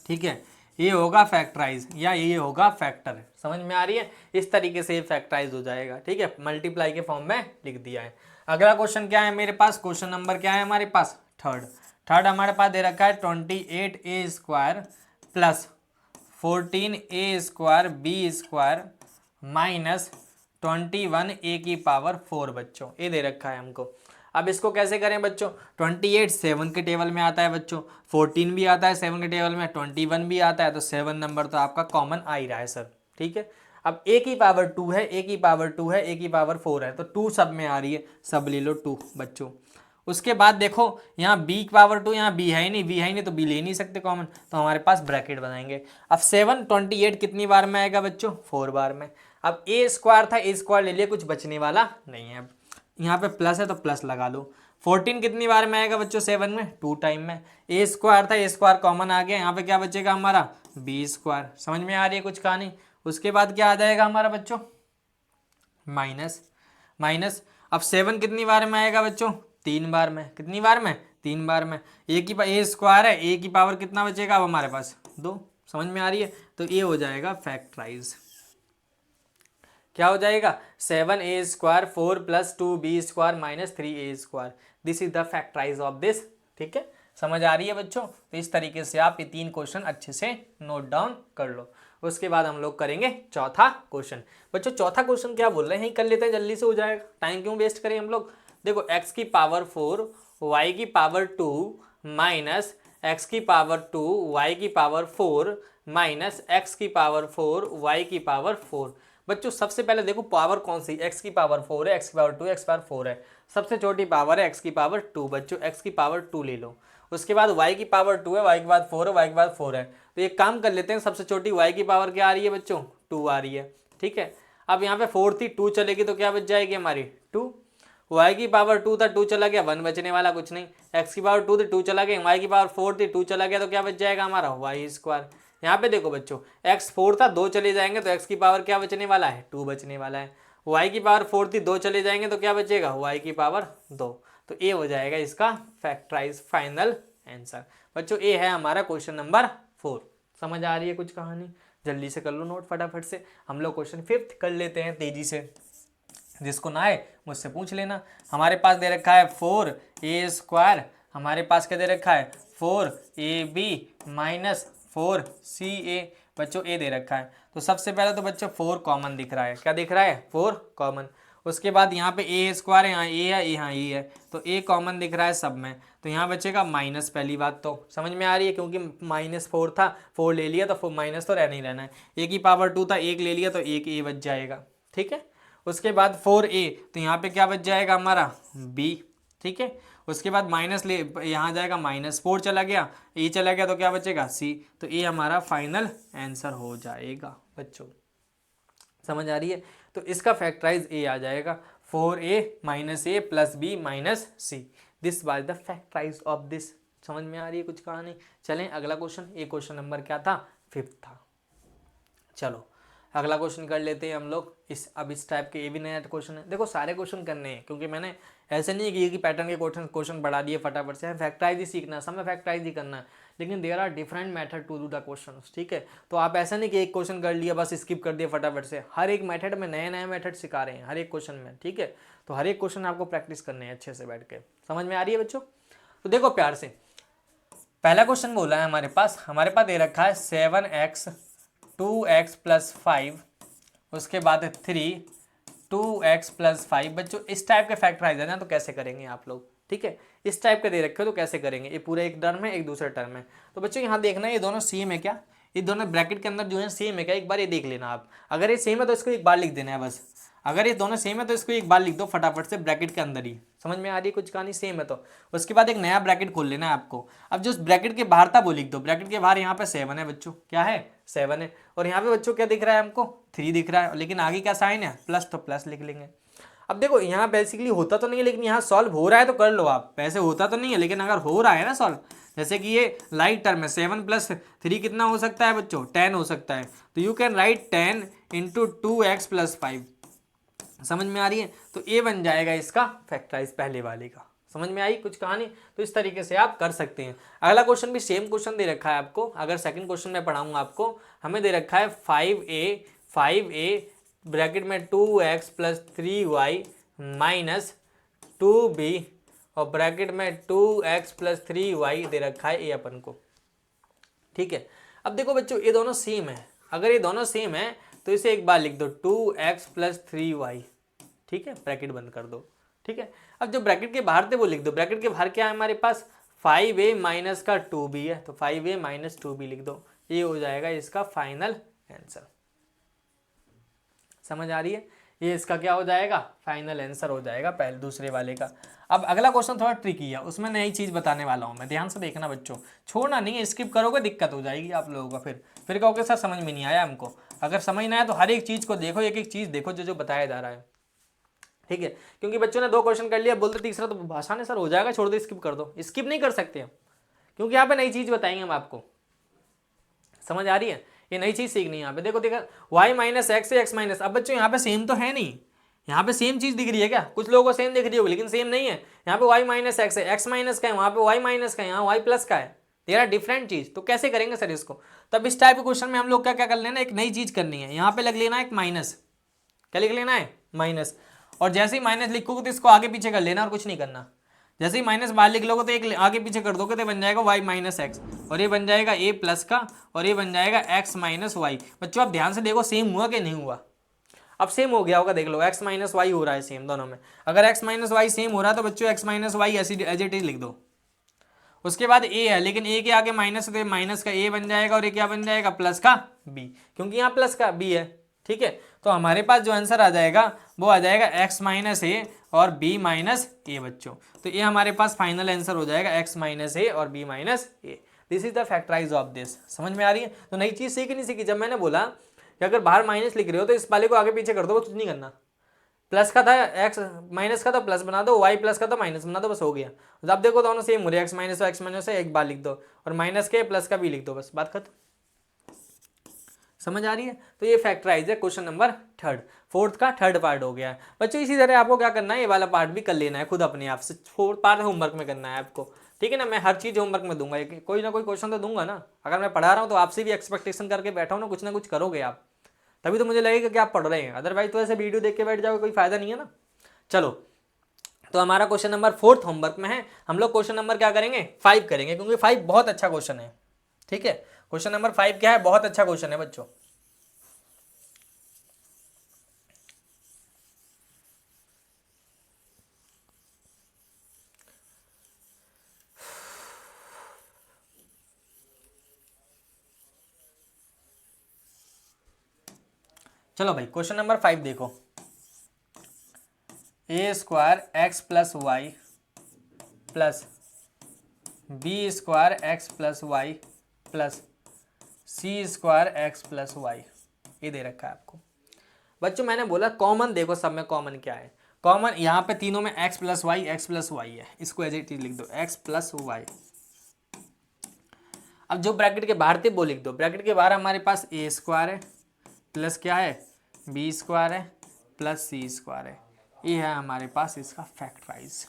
A: ठीक है, ये होगा फैक्टराइज या ये होगा फैक्टर। समझ में आ रही है, इस तरीके से ये फैक्टराइज हो जाएगा। ठीक है, मल्टीप्लाई के फॉर्म में लिख दिया है। अगला क्वेश्चन क्या है मेरे पास, क्वेश्चन नंबर क्या है हमारे पास, थर्ड हमारे पास दे रखा है 28a square plus 14a square B square minus 21a की पावर 4। बच्चों ये दे रखा है हमको। अब इसको कैसे करें बच्चों, 28 7 के टेबल में आता है बच्चों, 14 भी आता है 7 के टेबल में, 21 भी आता है, तो 7 नंबर तो आपका कॉमन आ ही रहा है सर। ठीक है, अब a की पावर 2 है, a की पावर 2 है, a की पावर 4 है, तो 2 सब में आ रही है, सब ले लो 2 बच्चों। उसके बाद देखो यहाँ b की पावर 2, यहाँ b है ही नहीं, b है ही नहीं, तो b ले नहीं सकते कॉमन, तो हमारे पास ब्रैकेट बनाएंगे। अब 7 28 कितनी बार में आएगा बच्चों, 4 बार में। अब a स्क्वायर था, a स्क्वायर ले लिया, कुछ बचने वाला नहीं है। अब यहाँ पे प्लस है तो प्लस लगा लो। 14 कितनी बार में आएगा बच्चों, 7 में, 2 टाइम में। a स्क्वायर था, a स्क्वायर कॉमन आ गया, यहाँ पे क्या बचेगा हमारा b स्क्वायर। समझ में आ रही है कुछ कहानी। उसके बाद क्या आ जाएगा हमारा बच्चों, माइनस। अब 7 कितनी बार में आएगा बच्चों, 3 बार में। कितनी बार में, 3 बार में। a स्क्वायर है, a की पावर कितना बचेगा अब हमारे पास 2। समझ में आ रही है, तो ये हो जाएगा फैक्टराइज। क्या हो जाएगा, 7a square 4 plus 2b square minus 3a square. This is the factorise of this. ठीक है, समझ आ रही है बच्चों। तो इस तरीके से आप ये 3 क्वेश्चन अच्छे से नोट डाउन कर लो। उसके बाद हम लोग करेंगे चौथा क्वेश्चन। बच्चों चौथा क्वेश्चन क्या बोल रहे हैं, कर लेते हैं, जल्दी से हो जाएगा, टाइम क्यों वेस्ट करें हम लोग। देखो x की पावर 4 y की पावर 2 माइनस x की पावर 2 y की पावर 4 माइनस x की पावर 4 y की पावर 4। बच्चों सबसे पहले देखो पावर कौन सी, x की पावर 4 है, x की पावर 2 है, x की पावर 4 है, सबसे छोटी पावर है x की पावर 2। बच्चों x की पावर 2 ले लो। उसके बाद y की पावर 2 है, y की पावर 4 है, y की पावर 4 है, तो एक काम कर लेते हैं, सबसे छोटी y की पावर क्या आ रही है बच्चों, 2 आ रही है। ठीक है, अब यहाँ पे 4 थी, 2 चलेगी तो क्या बच जाएगी हमारी 2। y की पावर 2 था, 2 चला गया, 1 बचने वाला कुछ नहीं। x की पावर 2 थी, 2 चला गया, y की पावर 4 थी, 2 चला गया, तो क्या बच जाएगा हमारा y स्क्वायर। यहाँ पे देखो बच्चों x 4 था, 2 चले जाएंगे तो x की पावर क्या बचने वाला है, 2 बचने वाला है। y की पावर 4 थी, 2 चले जाएंगे तो क्या बचेगा, y की पावर 2। तो ये हो जाएगा इसका फैक्टराइज फाइनल आंसर। बच्चों ये है हमारा क्वेश्चन नंबर 4। समझ आ रही है कुछ कहानी, जल्दी से कर लो नोट फटाफट से। हम लोग क्वेश्चन 5th कर लेते हैं तेजी से, जिसको ना आए मुझसे पूछ लेना। हमारे पास दे रखा है 4a स्क्वायर, हमारे पास क्या दे रखा है 4ab माइनस 4ca। बच्चों ए दे रखा है, तो सबसे पहले तो बच्चों 4 कॉमन दिख रहा है, क्या दिख रहा है 4 कॉमन। उसके बाद यहाँ पे ए स्क्वायर है, यहाँ ए है, यहाँ ए है, तो ए कॉमन दिख रहा है सब में, तो यहाँ बचेगा माइनस। पहली बात तो समझ में आ रही है, क्योंकि -4 था, 4 ले लिया तो माइनस तो रहना ही रहना है। ए की पावर 2 था, 1 ले लिया तो एक ए बच जाएगा। ठीक है, उसके बाद 4a, तो यहाँ पे क्या बच जाएगा हमारा b। ठीक है, उसके बाद माइनस ले, यहाँ जाएगा -4 चला गया, ए चला गया, तो क्या बचेगा c, तो ये हमारा फाइनल आंसर हो जाएगा। बच्चों समझ आ रही है, तो इसका फैक्टराइज a आ जाएगा, 4a minus a plus b minus c। This was the factorise of this. समझ में आ रही है कुछ कहानी। चलें अगला क्वेश्चन, ये क्वेश्चन नंबर क्या था, 5th था। चलो अगला क्वेश्चन कर लेते हैं हम लोग। अब इस टाइप के ये भी नया क्वेश्चन है। देखो सारे क्वेश्चन करने हैं, क्योंकि मैंने ऐसे नहीं कि पैटर्न के क्वेश्चन बढ़ा दिए फटाफट से। फैक्टराइज ही सीखना है, सब में फैक्टराइज ही करना है, लेकिन there are different method to do the question. ठीक है, तो आप ऐसा नहीं कि एक क्वेश्चन कर लिया बस स्किप कर दिया फटाफट से। हर एक मेथड में नए नए मेथड सिखा रहे हैं हर एक क्वेश्चन में। ठीक है, तो हर एक क्वेश्चन आपको प्रैक्टिस करने हैं अच्छे से बैठ के। समझ में आ रही है बच्चों। तो देखो प्यार से, पहला क्वेश्चन बोला है हमारे पास दे रखा है 7x 2x प्लस 5, उसके बाद 3 2x प्लस 5। बच्चों इस टाइप के फैक्टराइज है ना, तो कैसे करेंगे आप लोग, ठीक है, इस टाइप के दे रखे हो तो कैसे करेंगे, ये पूरा एक टर्म है एक दूसरा टर्म है। तो बच्चों यहाँ देखना ये दोनों सेम है क्या, ये दोनों ब्रैकेट के अंदर जो है सेम है क्या, एक बार ये देख लेना आप। अगर ये सेम है तो इसको एक बार लिख देना है बस, अगर ये दोनों सेम है तो इसको एक बार लिख दो फटाफट से ब्रैकेट के अंदर ही। समझ में आ रही है कुछ कहानी, सेम है तो उसके बाद एक नया ब्रैकेट खोल लेना है आपको। अब जो ब्रैकेट के बाहर था वो लिख दो, ब्रैकेट के बाहर यहाँ पे 7 है बच्चों, क्या है 7 है, और यहाँ पे बच्चों क्या दिख रहा है हमको 3 दिख रहा है, लेकिन आगे क्या साइन है प्लस, तो प्लस लिख लेंगे। अब देखो यहाँ बेसिकली होता तो नहीं है, लेकिन यहाँ सॉल्व हो रहा है तो कर लो आप, वैसे होता तो नहीं है लेकिन अगर हो रहा है ना सॉल्व, जैसे कि ये लाइट टर्म है 7 प्लस 3 कितना हो सकता है बच्चों 10 हो सकता है, तो you can write 10 into 2x plus 5। समझ में आ रही है, तो ये बन जाएगा इसका फैक्टराइज पहले वाले का। समझ में आई कुछ कहानी, तो इस तरीके से आप कर सकते हैं। अगला क्वेश्चन भी सेम क्वेश्चन दे रखा है आपको, अगर सेकंड क्वेश्चन में पढ़ाऊंगा आपको, हमें दे रखा है 5a ब्रैकेट में 2x plus 3y minus 2b और ब्रैकेट में 2x प्लस 3y दे रखा है ये अपन को, ठीक है। अब देखो बच्चों ये दोनों सेम है, अगर ये दोनों सेम है तो इसे एक बार लिख दो 2x प्लस 3y, ठीक है, ब्रैकेट बंद कर दो, ठीक है। अब जो ब्रैकेट के बाहर थे वो लिख दो, ब्रैकेट के बाहर क्या है हमारे पास 5a माइनस का 2b है, तो 5a माइनस 2b लिख दो, ये हो जाएगा इसका फाइनल आंसर। समझ आ रही है, ये इसका क्या हो जाएगा फाइनल आंसर हो जाएगा पहले दूसरे वाले का। अब अगला क्वेश्चन थोड़ा ट्रिकी है, उसमें नई चीज बताने वाला हूं मैं, ध्यान से देखना बच्चों, छोड़ना नहीं है, स्किप करोगे दिक्कत हो जाएगी आप लोगों का, फिर कहोगे सर समझ में नहीं आया हमको। अगर समझ ना आया तो हर एक चीज को देखो, एक एक चीज देखो जो जो बताया जा रहा है, ठीक है। क्योंकि बच्चों ने 2 क्वेश्चन कर लिया, बोलते तीसरा तो आसान है सर हो जाएगा, छोड़ दो स्किप कर दो, स्किप नहीं कर सकते हम, क्योंकि यहाँ पे नई चीज बताएंगे हम आपको। समझ आ रही है, ये नई चीज सीखनी है यहाँ पे। देखो y माइनस एक्स है x माइनस, अब बच्चों यहाँ पे सेम तो है नहीं, यहाँ पे सेम चीज दिख रही है क्या, कुछ लोगों को सेम दिख रही होगी लेकिन सेम नहीं है। यहाँ पे y माइनस एक्स है, x माइनस का है, वहाँ पे y माइनस का है, यहाँ y प्लस का है, तेरा डिफरेंट चीज, तो कैसे करेंगे सर इसको। तब इस टाइप के क्वेश्चन में हम लोग क्या क्या कर लेना, एक नई चीज करनी है, यहाँ पे लग लेना एक माइनस, क्या लिख लेना है माइनस, और जैसे ही माइनस लिखोगे तो इसको आगे पीछे कर लेना और कुछ नहीं करना। जैसे ही माइनस बाहर लिख लोगे तो एक आगे पीछे कर दोगे तो बन जाएगा y माइनस एक्स, और ये बन जाएगा a प्लस का, और ये बन जाएगा x माइनस वाई। बच्चों आप ध्यान से देखो सेम हुआ कि नहीं हुआ, अब सेम हो गया होगा, देख लो x माइनस वाई हो रहा है सेम दोनों में। अगर x माइनस वाई सेम हो रहा है तो बच्चों x minus Y as it is लिख दो। उसके बाद a है, लेकिन a के आगे माइनस है तो माइनस का a बन जाएगा, और ये क्या बन जाएगा प्लस का b, क्योंकि यहाँ प्लस का b है, ठीक है। तो हमारे पास जो आंसर आ जाएगा वो आ जाएगा x माइनस ए और b माइनस ए बच्चों, तो ये हमारे पास फाइनल आंसर हो जाएगा x माइनस ए और b minus A. This is the factorise of this. समझ में आ रही है, तो नई चीज सीखी नहीं सीखी, जब मैंने बोला कि अगर बाहर माइनस लिख रहे हो तो इस वाले को आगे पीछे कर दो, कुछ नहीं करना। प्लस का था x माइनस का तो प्लस बना दो, y प्लस का तो माइनस बना दो, बस हो गया। अब देखो दोनों सेम हो रहे हैं, x माइनस और x माइनस है, एक बार लिख दो, और माइनस के प्लस का भी लिख दो, बस बात खत्म। समझ आ रही है, तो ये फैक्टराइज है क्वेश्चन नंबर 3, 4th का 3rd पार्ट हो गया है बच्चों। इसी तरह आपको क्या करना है, ये वाला पार्ट भी कर लेना है खुद अपने आप से, 4th पार्ट होमवर्क में करना है आपको, ठीक है ना। मैं हर चीज़ होमवर्क में दूंगा, कोई ना कोई क्वेश्चन तो दूंगा ना। अगर मैं पढ़ा रहा हूँ तो आपसे भी एक्सपेक्टेशन करके बैठा हूँ ना कुछ करोगे आप, तभी तो मुझे लगेगा कि आप पढ़ रहे हैं, अदरवाइज तो ऐसे वीडियो देख के बैठ जाओगे, कोई फायदा नहीं है ना। चलो, तो हमारा क्वेश्चन नंबर 4th होमवर्क में है, हम लोग क्वेश्चन नंबर क्या करेंगे 5 करेंगे, क्योंकि 5 बहुत अच्छा क्वेश्चन है, ठीक है। क्वेश्चन नंबर 5 क्या है, बहुत अच्छा क्वेश्चन है बच्चों। चलो भाई क्वेश्चन नंबर 5 देखो, A square X plus Y plus B square X plus Y plus C square X plus Y, ये दे रखा है आपको बच्चों। मैंने बोला कॉमन देखो, सब में कॉमन क्या है, कॉमन यहाँ पे तीनों में x प्लस वाई है, इसको एज इट इज लिख दो x प्लस वाई। अब जो ब्रैकेट के बाहर थे वो लिख दो, ब्रैकेट के बाहर हमारे पास ए स्क्वायर है प्लस क्या है बी स्क्वायर है प्लस सी स्क्वायर है, ये है हमारे पास इसका फैक्टराइज।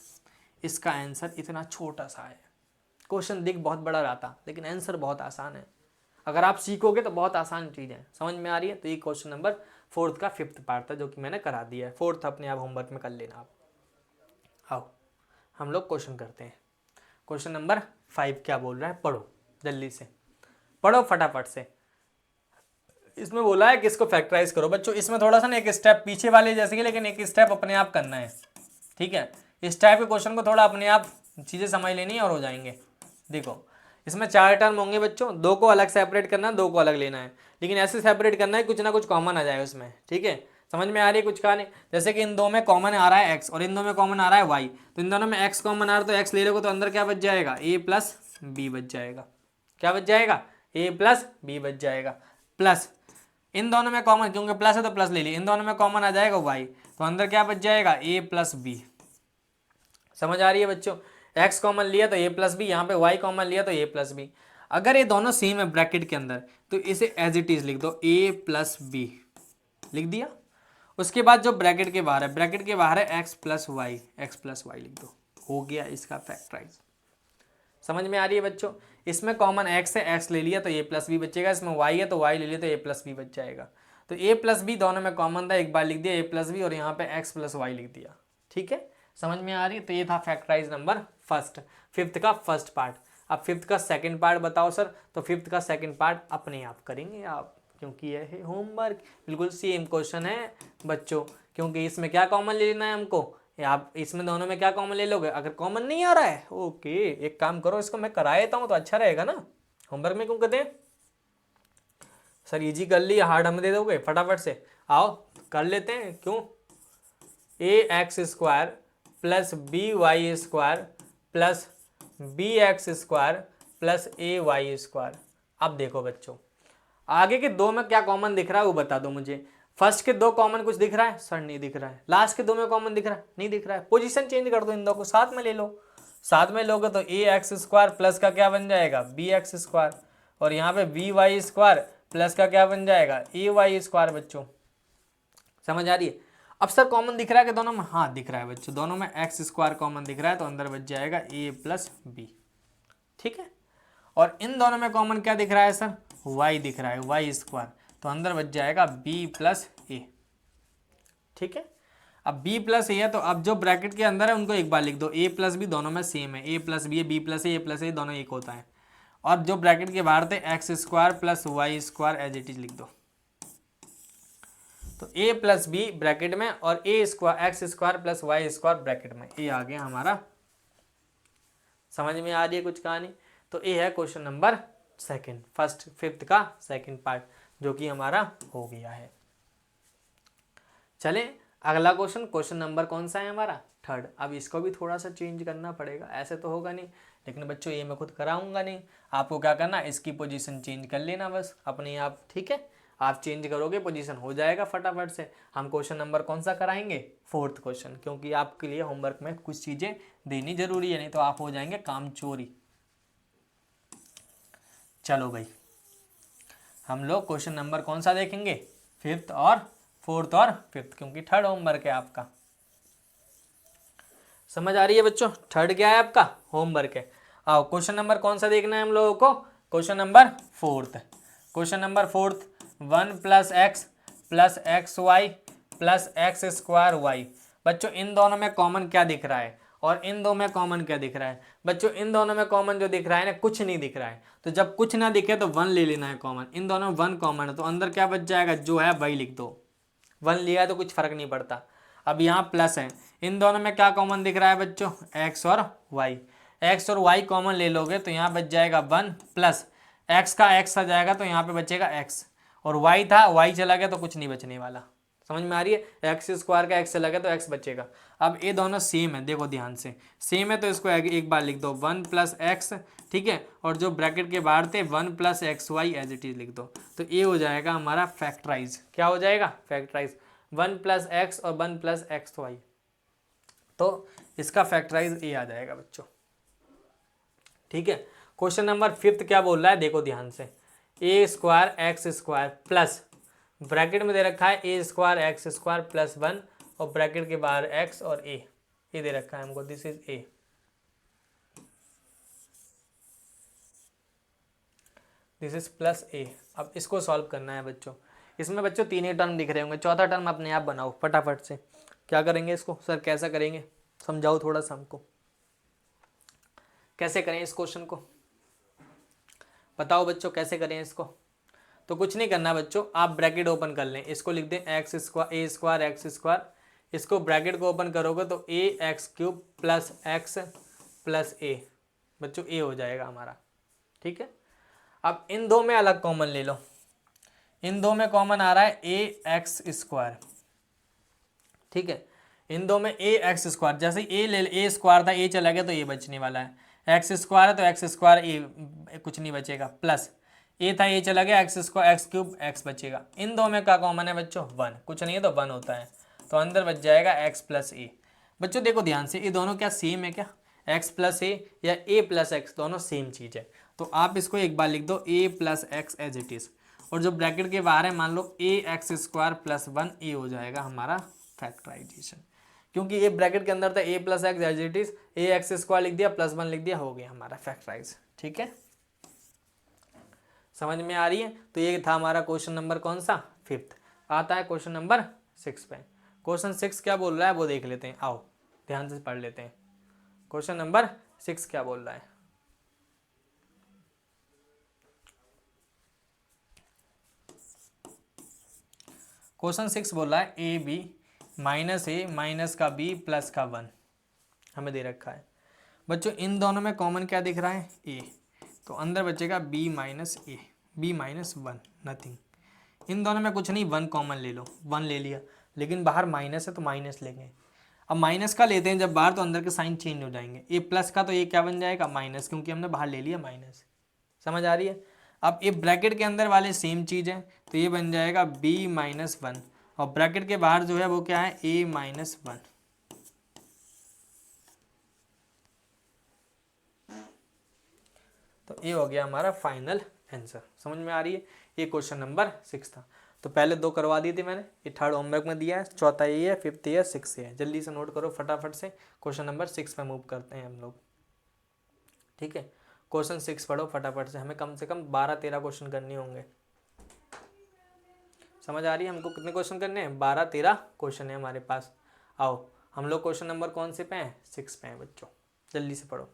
A: इसका आंसर इतना छोटा सा है, क्वेश्चन दिख बहुत बड़ा रहता लेकिन आंसर बहुत आसान है, अगर आप सीखोगे तो बहुत आसान चीज़ है। समझ में आ रही है, तो ये क्वेश्चन नंबर 4th का 5th पार्ट था जो कि मैंने करा दिया है, 4th अपने आप होमवर्क में कर लेना आप। आओ हम लोग क्वेश्चन करते हैं, क्वेश्चन नंबर 5 क्या बोल रहा है, पढ़ो जल्दी से, पढ़ो फटाफट से। इसमें बोला है कि इसको फैक्टराइज करो बच्चों। इसमें थोड़ा सा ना एक स्टेप पीछे वाले जैसे कि, लेकिन एक स्टेप अपने आप करना है, ठीक है। इस टाइप के क्वेश्चन को थोड़ा अपने आप चीज़ें समझ लेनी है और हो जाएंगे। देखो इसमें 4 टर्म होंगे बच्चों, 2 को अलग सेपरेट करना है, 2 को अलग लेना है, लेकिन ऐसे सेपरेट करना है कुछ ना कुछ कॉमन आ जाए उसमें, ठीक है। समझ में आ रही है कुछ कहानी? जैसे कि इन दो में कॉमन आ रहा है एक्स और इन दो में कॉमन आ रहा है वाई, तो इन दोनों में एक्स कॉमन आ रहा है तो एक्स ले लोगे तो अंदर क्या बच जाएगा, ए प्लस बी बच जाएगा। क्या बच जाएगा? ए प्लस बी बच जाएगा। प्लस इन दोनों में कॉमन, क्योंकि प्लस है तो प्लस ले लिया, इन दोनों में कॉमन आ जाएगा वाई, तो अंदर क्या बच जाएगा, ए प्लस बी। समझ आ रही है बच्चों? एक्स कॉमन लिया तो ए प्लस बी, यहाँ पे वाई कॉमन लिया तो ए प्लस बी। अगर ये दोनों सेम है ब्रैकेट के अंदर तो इसे एज इट इज लिख दो, ए प्लस बी लिख दिया। उसके बाद जो ब्रैकेट के बाहर है, ब्रैकेट के बाहर है X plus Y, X plus Y लिख दो, हो गया इसका फैक्टराइज। समझ में आ रही है बच्चों? इसमें कॉमन एक्स है, एक्स ले लिया तो ए प्लस बी बचेगा, इसमें वाई है तो वाई ले लिया तो ए प्लस बी बच जाएगा। तो ए प्लस बी दोनों में कॉमन था, एक बार लिख दिया ए प्लस बी और यहाँ पे एक्स प्लस वाई लिख दिया, ठीक है। समझ में आ रही है? तो ये था फैक्टराइज नंबर फर्स्ट, फिफ्थ का फर्स्ट पार्ट। अब फिफ्थ का सेकंड पार्ट बताओ सर, तो फिफ्थ का सेकंड पार्ट अपने आप करेंगे आप, क्योंकि यह है होमवर्क, बिल्कुल सेम क्वेश्चन है बच्चों। क्योंकि इसमें क्या कॉमन ले लेना है हमको, आप इसमें दोनों में क्या कॉमन ले लोगे? अगर कॉमन नहीं आ रहा है ओके, एक काम करो, इसको मैं करा देता हूँ तो अच्छा रहेगा ना, होमवर्क में क्यों कहते हैं सर इजी कर लिया, हार्ड हम दे दोगे फटाफट से, आओ कर लेते हैं, क्यों। A X square plus B Y square plus B X square plus A Y square. अब देखो बच्चों, आगे के दो में क्या कॉमन दिख रहा है वो बता दो मुझे। फर्स्ट के दो कॉमन कुछ दिख रहा है सर? नहीं दिख रहा है। लास्ट के दो में कॉमन दिख रहा है? नहीं दिख रहा है। पोजीशन चेंज कर दो, इन दो को साथ में ले लो, साथ में लोगे तो ए एक्स स्क्वायर प्लस का क्या बन जाएगा, बी एक्स स्क्वायर, और यहाँ पे बी वाई स्क्वायर प्लस का क्या बन जाएगा, ए वाई स्क्वायर। बच्चों समझ आ रही है? अब सर कॉमन दिख रहा है कि दोनों में? हाँ दिख रहा है बच्चों, दोनों में एक्स स्क्वायर कॉमन दिख रहा है तो अंदर बच जाएगा ए प्लस बी, ठीक है। और इन दोनों में कॉमन क्या दिख रहा है सर? वाई दिख रहा है, वाई स्क्वायर, तो अंदर बच जाएगा बी प्लस ए, ठीक है। अब b प्लस ए है तो अब जो ब्रैकेट के अंदर है उनको एक बार लिख दो, a प्लस बी दोनों में सेम है, a प्लस बी है, b प्लस ए प्लस ए दोनों एक होता है। और जो ब्रैकेट के बाहर थे X square plus Y square as it is लिख दो, तो a प्लस बी ब्रैकेट में और A square X square plus Y square bracket में, ये आ गया हमारा। समझ में आ रही है कुछ कहानी? तो ये है question number second, first fifth का सेकंड पार्ट, जो कि हमारा हो गया है। चले अगला क्वेश्चन, क्वेश्चन नंबर कौन सा है हमारा? थर्ड। अब इसको भी थोड़ा सा चेंज करना पड़ेगा, ऐसे तो होगा नहीं, लेकिन बच्चों ये मैं खुद कराऊंगा नहीं, आपको क्या करना, इसकी पोजीशन चेंज कर लेना बस अपने आप, ठीक है। आप चेंज करोगे पोजीशन हो जाएगा फटाफट से। हम क्वेश्चन नंबर कौन सा कराएंगे? फोर्थ क्वेश्चन, क्योंकि आपके लिए होमवर्क में कुछ चीज़ें देनी जरूरी है, नहीं तो आप हो जाएंगे काम चोरी। चलो भाई हम लोग क्वेश्चन नंबर कौन सा देखेंगे? फिफ्थ और फोर्थ और फिफ्थ, क्योंकि थर्ड होमवर्क है आपका। समझ आ रही है बच्चों? थर्ड क्या है आपका? होमवर्क है। आओ क्वेश्चन नंबर कौन सा देखना है हम लोगों को? Question number fourth. Question number fourth, 1 plus X Y plus X square Y. बच्चों इन दोनों में कॉमन क्या दिख रहा है और इन दो में कॉमन क्या दिख रहा है? बच्चों इन दोनों में कॉमन जो दिख रहा है ना, कुछ नहीं दिख रहा है, तो जब कुछ ना दिखे तो 1 ले लेना है कॉमन। इन दोनों में 1 कॉमन है तो अंदर क्या बच जाएगा, जो है वही लिख दो। 1 लिया है तो कुछ फर्क नहीं पड़ता। अब यहाँ प्लस है, इन दोनों में क्या कॉमन दिख रहा है बच्चों? एक्स और वाई। एक्स और वाई कॉमन ले लोगे तो यहाँ बच जाएगा 1 प्लस एक्स का एक्स आ जाएगा तो यहाँ पे बचेगा एक्स, और वाई था वाई चला गया तो कुछ नहीं बचने वाला। समझ में आ रही है? एक्स स्क्वायर का एक्स चला गया तो एक्स बचेगा। अब ये दोनों सेम है, देखो ध्यान से, सेम है तो इसको एक बार लिख दो 1 प्लस एक्स, ठीक है, और जो ब्रैकेट के बाहर थे 1 plus X Y as it is लिख दो, तो ये हो जाएगा हमारा फैक्टराइज। क्या हो जाएगा? फैक्टराइज। 1 प्लस एक्स और 1 प्लस एक्स वाई, तो इसका फैक्टराइज ये आ जाएगा बच्चों, ठीक है। क्वेश्चन नंबर फिफ्थ क्या बोल रहा है, देखो ध्यान से, A square X square plus bracket में दे रखा है A square X square plus 1 और ब्रैकेट के बाहर एक्स और ए, ये दे रखा है हमको, this is A. This is plus A. अब इसको सॉल्व करना है बच्चों। इसमें बच्चों 3 ही टर्म दिख रहे होंगे, चौथा टर्म अपने आप बनाओ फटाफट से। क्या करेंगे इसको? सर कैसा करेंगे, समझाओ थोड़ा सा हमको, कैसे करें इस क्वेश्चन को, बताओ बच्चों कैसे करें इसको। तो कुछ नहीं करना बच्चों, आप ब्रैकेट ओपन कर लें, इसको लिख दें X square A square X square, इसको ब्रैकेट को ओपन करोगे तो A X cube plus X plus A, बच्चों ए हो जाएगा हमारा। ठीक है, अब इन दो में अलग कॉमन ले लो, इन दो में कॉमन आ रहा है ए एक्स स्क्वायर। ठीक है, इन दो में ए एक्स स्क्वायर, जैसे ए ले ए स्क्वायर था ए चला गया तो ए बचने वाला है, एक्स स्क्वायर है तो एक्स स्क्वायर ए कुछ नहीं बचेगा, प्लस ए था ए चला गया x square x cube x बचेगा। इन दो में क्या कॉमन है बच्चों, वन, कुछ नहीं है तो वन होता है, तो अंदर बच जाएगा एक्स प्लस ए। बच्चों देखो ध्यान से, ये दोनों क्या सेम है क्या, एक्स प्लस ए या ए प्लस एक्स दोनों सेम चीज़ है, तो आप इसको एक बार लिख दो A plus X as it is, और जो ब्रैकेट के बाहर है मान लो A X square plus one, ए हो जाएगा हमारा फैक्टराइजेशन, क्योंकि ये ब्रैकेट के अंदर था A plus X as it is, A X square लिख दिया प्लस वन लिख दिया, हो गया हमारा फैक्टराइज। ठीक है, समझ में आ रही है। तो ये था हमारा क्वेश्चन नंबर कौन सा, फिफ्थ। आता है क्वेश्चन नंबर 6 पे। क्वेश्चन 6 क्या बोल रहा है वो देख लेते हैं, आओ ध्यान से पढ़ लेते हैं। क्वेश्चन नंबर 6 क्या बोल रहा है, क्वेश्चन 6 बोल रहा है A B minus A minus का बी प्लस का 1 हमें दे रखा है। बच्चों इन दोनों में कॉमन क्या दिख रहा है, ए, तो अंदर बचेगा बी माइनस ए, बी माइनस 1 नथिंग। इन दोनों में कुछ नहीं, 1 कॉमन ले लो, 1 ले लिया, लेकिन बाहर माइनस है तो माइनस लेंगे। अब माइनस का लेते हैं जब बाहर, तो अंदर के साइन चेंज हो जाएंगे, ए प्लस का तो ये क्या बन जाएगा माइनस, क्योंकि हमने बाहर ले लिया माइनस। समझ आ रही है। अब ये ब्रैकेट के अंदर वाले सेम चीज़ है, तो ये बन जाएगा b माइनस 1, और ब्रैकेट के बाहर जो है वो क्या है a माइनस 1। तो ये हो गया हमारा फाइनल आंसर। समझ में आ रही है। ये क्वेश्चन नंबर 6 था। तो पहले 2 करवा दी थी मैंने, ये थर्ड होमवर्क में दिया है, चौथा ये है, फिफ्थ ये है, 6 ये है। जल्दी से नोट करो फटाफट से। क्वेश्चन नंबर 6 पे मूव करते हैं हम लोग। ठीक है, क्वेश्चन 6 पढ़ो फटाफट से, हमें कम से कम 12-13 क्वेश्चन करने होंगे। समझ आ रही है। हमको कितने क्वेश्चन करने हैं, 12-13 क्वेश्चन है हमारे पास। आओ हम लोग क्वेश्चन नंबर कौन से पे हैं, 6 पे हैं बच्चों। जल्दी से पढ़ो।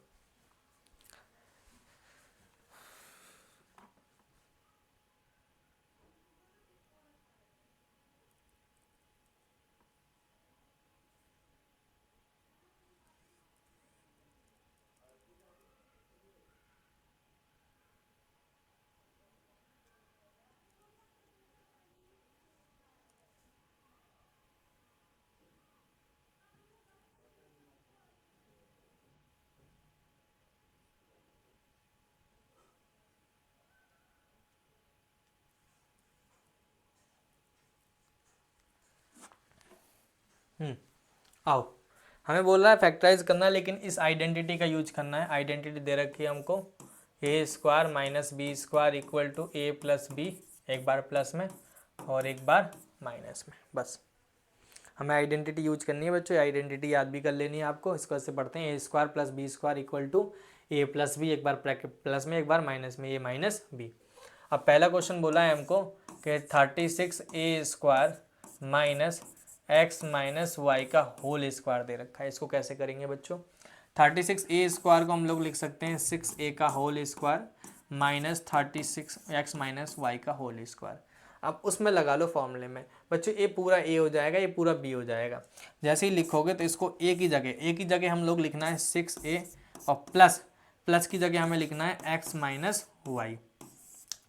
A: आओ हमें बोल रहा है फैक्टराइज करना है, लेकिन इस आइडेंटिटी का यूज करना है। आइडेंटिटी दे रखी है हमको, A square minus B square equal to A plus B, एक बार प्लस में और एक बार माइनस में। बस हमें आइडेंटिटी यूज करनी है बच्चों। आइडेंटिटी याद भी कर लेनी है आपको। इसको ऐसे पढ़ते हैं, A square plus B square equal to A plus B, एक बार प्लस में एक बार माइनस में, ए माइनस बी। अब पहला क्वेश्चन बोला है हमको कि 36 A square minus X minus Y का होल स्क्वायर दे रखा है। इसको कैसे करेंगे बच्चों, 36 ए स्क्वायर को हम लोग लिख सकते हैं 6a का whole square minus 36 X minus Y का होल स्क्वायर। अब उसमें लगा लो फॉर्मूले में बच्चों, ये पूरा a हो जाएगा, ये पूरा b हो जाएगा। जैसे ही लिखोगे तो इसको a की जगह हम लोग लिखना है 6a, और प्लस की जगह हमें लिखना है x माइनस वाई,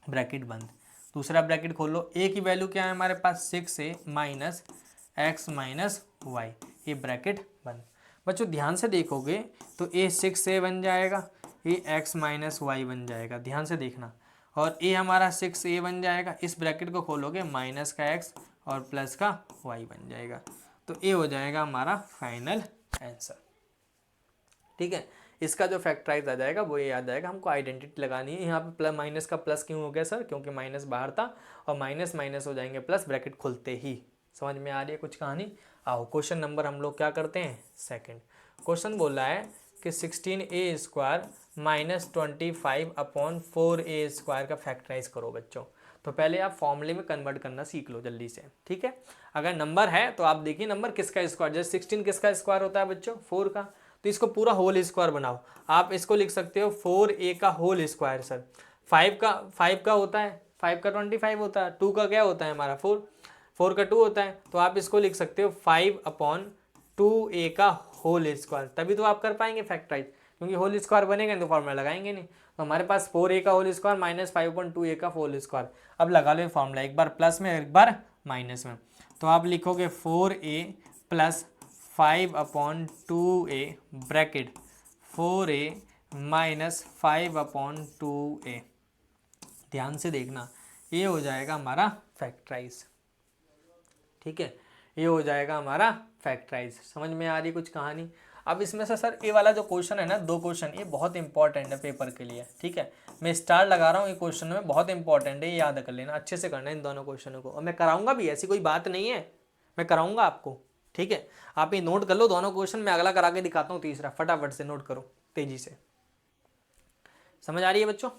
A: ब्रैकेट बंद। दूसरा ब्रैकेट खोल लो, a की वैल्यू क्या है हमारे पास 6a minus X minus Y, ये ब्रैकेट बंद। बच्चों ध्यान से देखोगे तो ए 6a बन जाएगा, ये एक्स माइनस वाई बन जाएगा, ध्यान से देखना। और ए हमारा 6a बन जाएगा, इस ब्रैकेट को खोलोगे माइनस का एक्स और प्लस का वाई बन जाएगा। तो ए हो जाएगा हमारा फाइनल आंसर। ठीक है, इसका जो फैक्टराइज आ जाएगा वो ये आ जाएगा। हमको आइडेंटिटी लगानी है। यहाँ पे प्लस माइनस का प्लस क्यों हो गया सर, क्योंकि माइनस बाहर था, और माइनस माइनस हो जाएंगे प्लस ब्रैकेट खुलते ही। समझ में आ रही है कुछ कहानी। आओ क्वेश्चन नंबर हम लोग क्या करते हैं, सेकंड। क्वेश्चन बोला है कि 16a square minus 25 upon 4a square का फैक्टराइज करो बच्चों। तो पहले आप फॉर्मूले में कन्वर्ट करना सीख लो जल्दी से। ठीक है, अगर नंबर है तो आप देखिए नंबर किसका स्क्वायर, जैसे 16 किसका स्क्वायर होता है बच्चों, 4 का, तो इसको पूरा होल स्क्वायर बनाओ। आप इसको लिख सकते हो 4a का होल स्क्वायर। सर 5 का होता है, 5 का 25 होता है, 2 का क्या होता है हमारा 4, 4 का 2 होता है। तो आप इसको लिख सकते हो 5/2a का होल स्क्वायर, तभी तो आप कर पाएंगे फैक्टराइज, क्योंकि होल स्क्वायर बनेगा तो फॉर्मूला लगाएंगे नहीं। तो हमारे पास 4a का होल स्क्वायर माइनस 5/2a का होल स्क्वायर। अब लगा लो फॉर्मूला, एक बार प्लस में एक बार माइनस में। तो आप लिखोगे 4a plus 5/2a bracket 4a minus 5/2a। ध्यान से देखना, ये हो जाएगा हमारा फैक्टराइज। ठीक है, ये हो जाएगा हमारा फैक्टराइज। समझ में आ रही कुछ कहानी? अब इसमें से सर ये वाला जो क्वेश्चन है ना, 2 क्वेश्चन, ये बहुत इंपॉर्टेंट है पेपर के लिए। ठीक है, मैं स्टार लगा रहा हूँ, ये क्वेश्चन में बहुत इंपॉर्टेंट है, ये याद कर लेना, अच्छे से करना है इन दोनों क्वेश्चनों को। और मैं कराऊंगा भी, ऐसी कोई बात नहीं है, मैं कराऊंगा आपको। ठीक है, आप ये नोट कर लो दोनों क्वेश्चन, मैं अगला करा के दिखाता हूँ तीसरा, फटाफट से नोट करो तेजी से। समझ आ रही है बच्चों?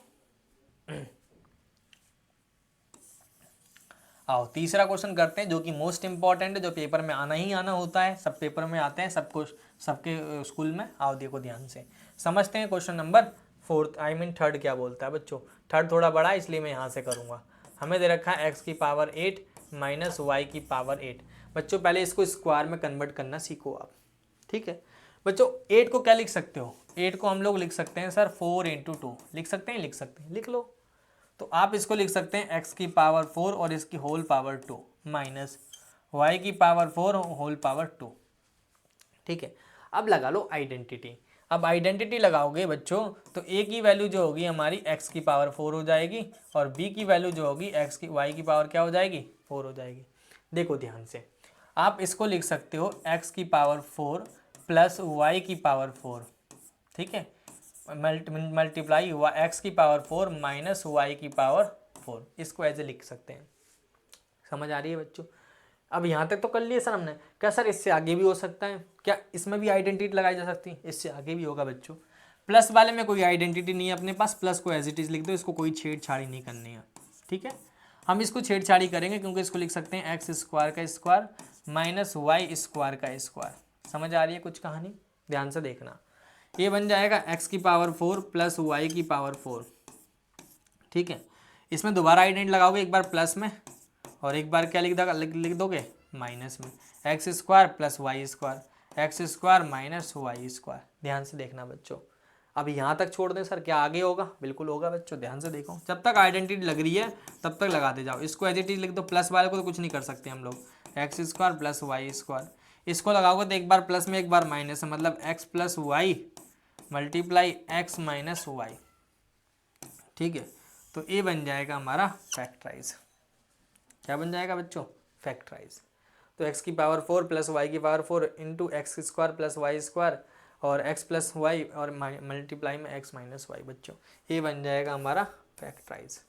A: आओ तीसरा क्वेश्चन करते हैं, जो कि मोस्ट इंपॉर्टेंट है, जो पेपर में आना ही आना होता है, सब पेपर में आते हैं, सबको सबके स्कूल में। आओ देखो ध्यान से समझते हैं क्वेश्चन नंबर 4, आई मीन 3 क्या बोलता है बच्चों। 3 थोड़ा बड़ा है इसलिए मैं यहाँ से करूँगा। हमें दे रखा है x की पावर 8 माइनस वाई की पावर 8। बच्चों पहले इसको स्क्वायर में कन्वर्ट करना सीखो आप। ठीक है बच्चों, 8 को क्या लिख सकते हो? 8 को हम लोग लिख सकते हैं सर 4 × 2, लिख सकते हैं, लिख सकते हैं, लिख लो। तो आप इसको लिख सकते हैं x की पावर 4 और इसकी होल पावर 2 माइनस y की पावर 4 होल पावर 2। ठीक है, अब लगा लो आइडेंटिटी। अब आइडेंटिटी लगाओगे बच्चों तो a की वैल्यू जो होगी हमारी x की पावर 4 हो जाएगी, और b की वैल्यू जो होगी y की पावर क्या हो जाएगी? 4 हो जाएगी। देखो ध्यान से, आप इसको लिख सकते हो x की पावर 4 प्लस y की पावर 4। ठीक है, मल्टीप्लाई हुआ x की पावर 4 माइनस वाई की पावर 4, इसको ऐसे लिख सकते हैं। समझ आ रही है बच्चों? अब यहाँ तक तो कर लिए सर हमने। क्या सर इससे आगे भी हो सकता है? क्या इसमें भी आइडेंटिटी लगाई जा सकती है? इससे आगे भी होगा बच्चों। प्लस वाले में कोई आइडेंटिटी नहीं है अपने पास, प्लस को एज इट इज लिख दो, इसको कोई छेड़छाड़ी नहीं करनी है। ठीक है, हम इसको छेड़छाड़ी करेंगे क्योंकि इसको लिख सकते हैं एक्स स्क्वायर का स्क्वायर माइनस वाई स्क्वायर का स्क्वायर। समझ आ रही है कुछ कहानी? ध्यान से देखना, ये बन जाएगा x की पावर 4 प्लस वाई की पावर 4। ठीक है, इसमें दोबारा आइडेंटिटी लगाओगे, एक बार प्लस में और एक बार क्या लिख दोगे माइनस में। X square plus Y square, X square minus Y square. ध्यान से देखना बच्चों, अब यहाँ तक छोड़ दें सर, क्या आगे होगा? बिल्कुल होगा बच्चों, ध्यान से देखो। जब तक आइडेंटिटी लग रही है तब तक लगाते जाओ। इसको एज इट इज लिख दो, प्लस वाले को तो कुछ नहीं कर सकते हम लोग, X square plus Y square. इसको लगाओगे तो एक बार प्लस में एक बार माइनस में, मतलब X plus Y multiply X minus Y. ठीक है, तो ये बन जाएगा हमारा फैक्टराइज। क्या बन जाएगा बच्चों? फैक्टराइज। तो x की पावर 4 प्लस वाई की power 4 into X square plus Y square और x प्लस वाई और मल्टीप्लाई में x माइनस वाई। बच्चों ये बन जाएगा हमारा फैक्टराइज।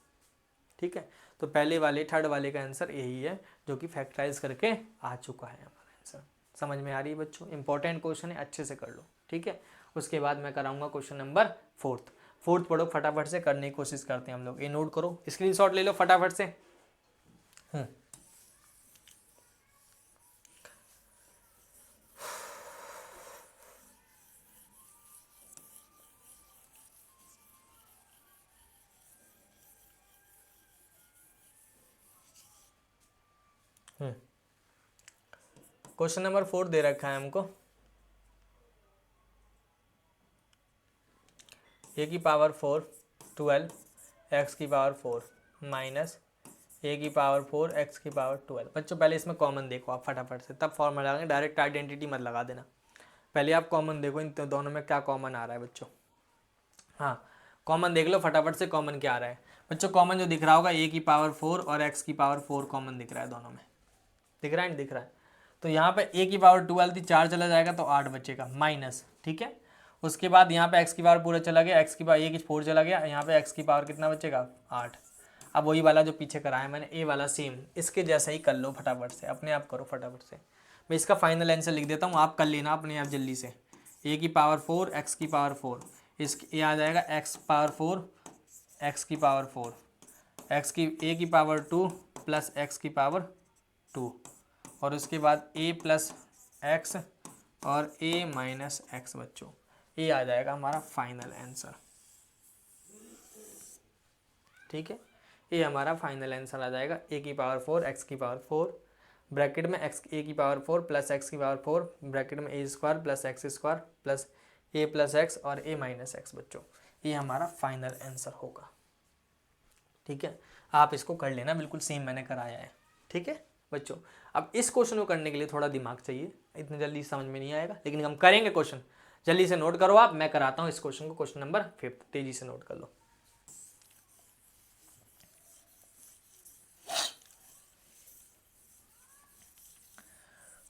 A: ठीक है, तो पहले वाले 3rd वाले का आंसर यही है, जो कि फैक्टराइज करके आ चुका है हमारा आंसर। समझ में आ रही है बच्चों? इंपॉर्टेंट क्वेश्चन है, अच्छे से कर लो। ठीक है, उसके बाद मैं कराऊंगा क्वेश्चन नंबर 4th पढ़ो, फटाफट से करने की कोशिश करते हैं हम लोग। ये नोट करो, स्क्रीनशॉट ले लो फटाफट से। क्वेश्चन नंबर 4 दे रखा है हमको, ए की पावर 4 12 एक्स की पावर 4 माइनस ए की पावर 4 एक्स की पावर 12। बच्चों पहले इसमें कॉमन देखो आप फटाफट से, तब फॉर्मूला लगाएंगे, डायरेक्ट आइडेंटिटी मत लगा देना। पहले आप कॉमन देखो इन दोनों में क्या कॉमन आ रहा है बच्चों। हाँ, कॉमन देख लो फटाफट से, कॉमन क्या आ रहा है बच्चों? कॉमन जो दिख रहा होगा ए की पावर 4 और एक्स की पावर 4 कॉमन दिख रहा है दोनों में। दिख रहा है नहीं दिख रहा है? तो यहाँ पे ए की पावर 12 थी, 4 चला जाएगा तो 8 बचेगा माइनस। ठीक है, उसके बाद यहाँ पे एक्स की पावर पूरा चला गया, एक्स की पावर ए की 4 चला गया, यहाँ पे एक्स की पावर कितना बचेगा? 8। अब वही वाला जो पीछे कराया मैंने, ए वाला सेम इसके जैसा ही कर लो फटाफट से, अपने आप करो फटाफट से। मैं इसका फाइनल आंसर लिख देता हूँ, आप कर लेना अपने आप जल्दी से। ए की पावर 4 एक्स की पावर 4, इस ये आ जाएगा एक्स पावर 4 एक्स की पावर 4, एक्स की ए की पावर 2 प्लस एक्स की पावर 2, और उसके बाद ए प्लस एक्स और ए माइनस एक्स। बच्चों ये आ जाएगा हमारा फाइनल आंसर। ठीक है, ये हमारा फाइनल आंसर आ जाएगा ए की पावर 4 एक्स की पावर 4 ब्रैकेट में एक्स ए की पावर 4 प्लस एक्स की पावर 4 ब्रैकेट में A square plus X square plus A plus X और ए माइनस एक्स बच्चों, ये हमारा फाइनल आंसर होगा। ठीक है, आप इसको कर लेना, बिल्कुल सेम मैंने कराया है। ठीक है बच्चों, अब इस क्वेश्चन को करने के लिए थोड़ा दिमाग चाहिए, इतनी जल्दी समझ में नहीं आएगा, लेकिन हम करेंगे क्वेश्चन। जल्दी से नोट करो आप, मैं कराता हूँ इस क्वेश्चन को, क्वेश्चन नंबर 5 तेजी से नोट कर लो।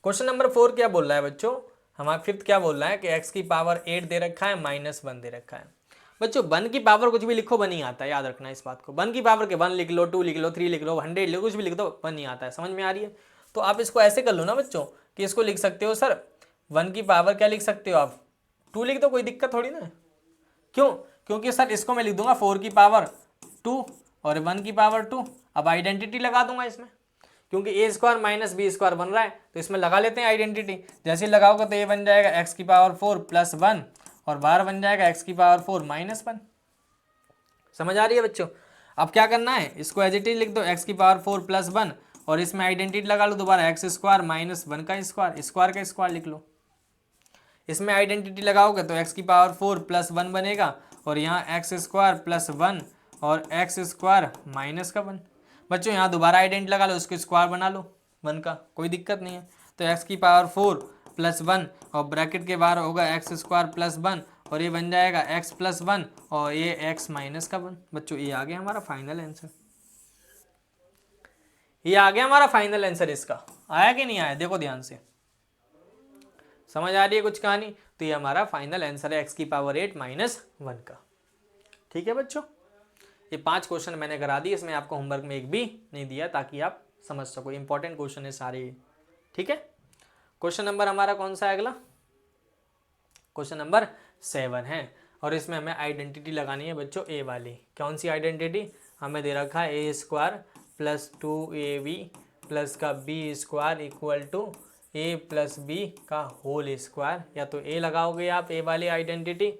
A: क्वेश्चन नंबर 4 क्या बोल रहा है बच्चों, हमारा 5 क्या बोल रहा है कि x की पावर 8 दे रखा है -1 दे रखा है। बच्चों 1 की पावर कुछ भी लिखो 1 ही आता है, याद रखना इस बात को। 1 की पावर के 1 लिख लो, 2 लिख लो, 3 लिख लो, 100 लिख लो, कुछ भी लिख दो 1 ही आता है। समझ में आ रही है? तो आप इसको ऐसे कर लो ना बच्चों कि इसको लिख सकते हो सर 1 की पावर क्या लिख सकते हो आप 2 लिख दो, कोई दिक्कत थोड़ी ना है। क्यों? क्योंकि सर इसको मैं लिख दूंगा 4 की पावर 2 और 1 की पावर 2। अब आइडेंटिटी लगा दूंगा इसमें, क्योंकि ए स्क्वायर माइनस बी स्क्वायर बन रहा है, तो इसमें लगा लेते हैं आइडेंटिटी। जैसे लगाओगे तो ये बन जाएगा एक्स की पावर 4 प्लस 1 और बाहर बन जाएगा एक्स की पावर 4 -1। समझ आ रही है बच्चों? अब क्या करना है, इसको एज इट इज लिख दो एक्स की पावर 4 प्लस 1 और इसमें आइडेंटिटी लगा लो दोबारा एक्स स्क्वायर -1 का स्क्वायर, स्क्वायर का स्क्वायर लिख लो। इसमें आइडेंटिटी लगाओगे तो एक्स की पावर 4 प्लस 1 बनेगा और यहाँ एक्स स्क्वायर प्लस 1 और एक्स स्क्वायर माइनस का 1। बच्चों यहाँ दोबारा आइडेंटिटी लगा लो, उसको स्क्वायर बना लो 1 का, कोई दिक्कत नहीं है। तो एक्स की पावर 4 प्लस 1 और ब्रैकेट के बाहर होगा एक्स स्क्वायर प्लस 1 और ये बन जाएगा एक्स प्लस 1 और ये एक्स माइनस का 1। बच्चों ये आ गया हमारा फाइनल आंसर, ये आ गया हमारा फाइनल आंसर। इसका आया कि नहीं आया, देखो ध्यान से, समझ आ रही है कुछ कहानी? तो ये हमारा फाइनल आंसर है एक्स की पावर 8 -1 का। ठीक है बच्चों, ये 5 क्वेश्चन मैंने करा दिए, इसमें आपको होमवर्क में एक भी नहीं दिया ताकि आप समझ सको, इंपॉर्टेंट क्वेश्चन है सारे। ठीक है, क्वेश्चन नंबर हमारा कौन सा है अगला? क्वेश्चन नंबर 7 है और इसमें हमें आइडेंटिटी लगानी है बच्चों ए वाली। कौन सी आइडेंटिटी? हमें दे रखा है A square plus 2ab plus का B square equal to A plus B का होल स्क्वायर। या तो ए लगाओगे आप ए वाली आइडेंटिटी,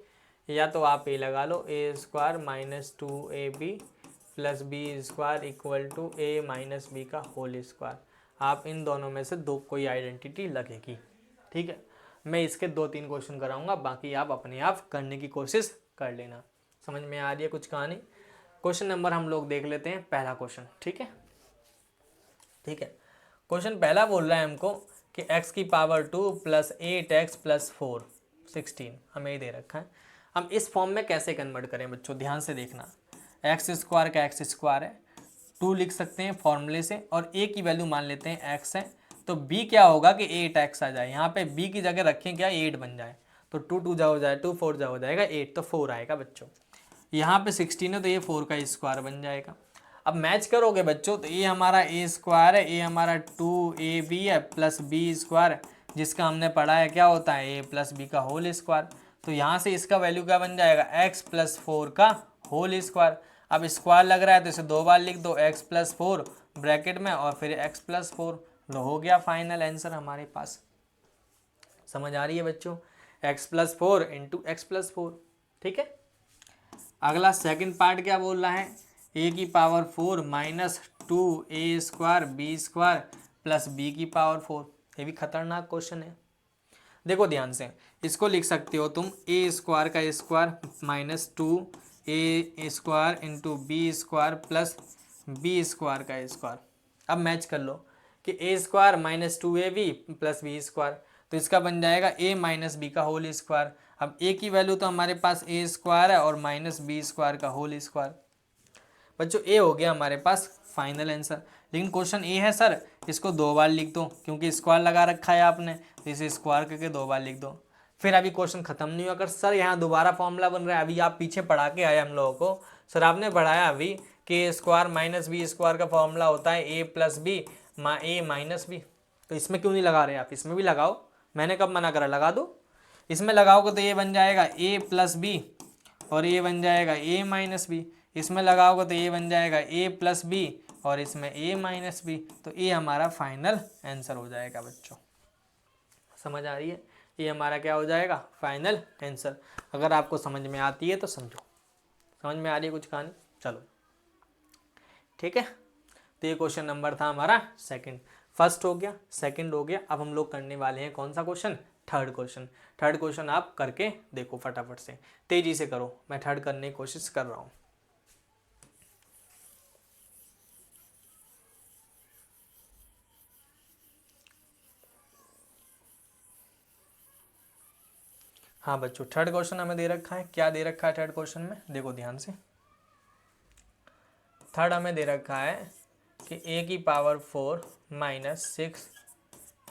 A: या तो आप ए लगा लो A square -2ab plus B square equal to A minus B का होल स्क्वायर। आप इन दोनों में से दो कोई आइडेंटिटी लगेगी। ठीक है, मैं इसके 2-3 क्वेश्चन कराऊंगा, बाकी आप अपने आप करने की कोशिश कर लेना। समझ में आ रही है कुछ कहानी? क्वेश्चन नंबर हम लोग देख लेते हैं पहला क्वेश्चन। ठीक है, ठीक है, क्वेश्चन पहला बोल रहा है हमको कि x की पावर 2 प्लस 8x प्लस 4 16 हमें ही दे रखा है। हम इस फॉर्म में कैसे कन्वर्ट करें बच्चों, ध्यान से देखना। एक्स स्क्वायर का एक्स स्क्वायर है, 2 लिख सकते हैं फॉर्मूले से और a की वैल्यू मान लेते हैं x है, तो b क्या होगा कि 8x आ जाए। यहाँ पे b की जगह रखें क्या, 8 बन जाए, तो 2 2 जा हो जाए 2 4 जा हो जाएगा 8, तो 4 आएगा बच्चों। यहाँ पे 16 है तो ये 4 का स्क्वायर बन जाएगा। अब मैच करोगे बच्चों तो ये हमारा ए स्क्वायर है, ये हमारा 2ab है प्लस बी स्क्वायर, जिसका हमने पढ़ा है क्या होता है ए प्लस बी का होल स्क्वायर। तो यहाँ से इसका वैल्यू क्या बन जाएगा, x प्लस 4 का होल स्क्वायर। अब स्क्वायर लग रहा है तो इसे 2 बार लिख दो, x प्लस 4 ब्रैकेट में और फिर x प्लस 4, हो गया फाइनल आंसर हमारे पास। समझ आ रही है बच्चों? x plus 4 into x plus 4। ठीक है, अगला सेकंड पार्ट क्या बोल रहा है, a की power 4 minus 2a square B square plus B की पावर 4। ये भी खतरनाक क्वेश्चन है, देखो ध्यान से। इसको लिख सकते हो तुम ए स्क्वायर का square minus 2a square into B square plus B square का स्क्वायर। अब मैच कर लो कि A square minus 2ab plus B square, तो इसका बन जाएगा a माइनस बी का होल स्क्वायर। अब a की वैल्यू तो हमारे पास a स्क्वायर है और माइनस बी स्क्वायर का होल स्क्वायर। बच्चों ए हो गया हमारे पास फाइनल आंसर। लेकिन क्वेश्चन ए है सर इसको 2 बार लिख दो, क्योंकि स्क्वायर लगा रखा है आपने, तो इसे स्क्वायर करके 2 बार लिख दो। फिर अभी क्वेश्चन खत्म नहीं हुआ, अगर सर यहाँ दोबारा फॉर्मूला बन रहा है, अभी आप पीछे पढ़ा के आए हम लोगों को, सर आपने पढ़ाया अभी कि स्क्वायर माइनस बी स्क्वायर का फॉर्मूला होता है ए प्लस बी ए माइनस बी। तो इसमें क्यों नहीं लगा रहे आप, इसमें भी लगाओ, मैंने कब मना करा, लगा दो। इसमें लगाओगे तो ये बन जाएगा ए प्लस बी और ये बन जाएगा ए माइनस बी। इसमें लगाओगे तो ये बन जाएगा ए प्लस बी और इसमें ए माइनस बी। तो ये हमारा फाइनल आंसर हो जाएगा बच्चों। समझ आ रही है? ये हमारा क्या हो जाएगा, फाइनल आंसर। अगर आपको समझ में आती है तो समझो। समझ में आ रही है कुछ कहानी? चलो ठीक है, तो ये क्वेश्चन नंबर था हमारा सेकंड। फर्स्ट हो गया, सेकंड हो गया, अब हम लोग करने वाले हैं कौन सा question, third question. Third question आप करके देखो फटाफट से, तेजी से करो, मैं थर्ड करने की कोशिश कर रहा हूँ। हाँ बच्चों, थर्ड क्वेश्चन हमें दे रखा है, क्या दे रखा है थर्ड क्वेश्चन में, देखो ध्यान से। थर्ड हमें दे रखा है कि ए की power 4 minus 6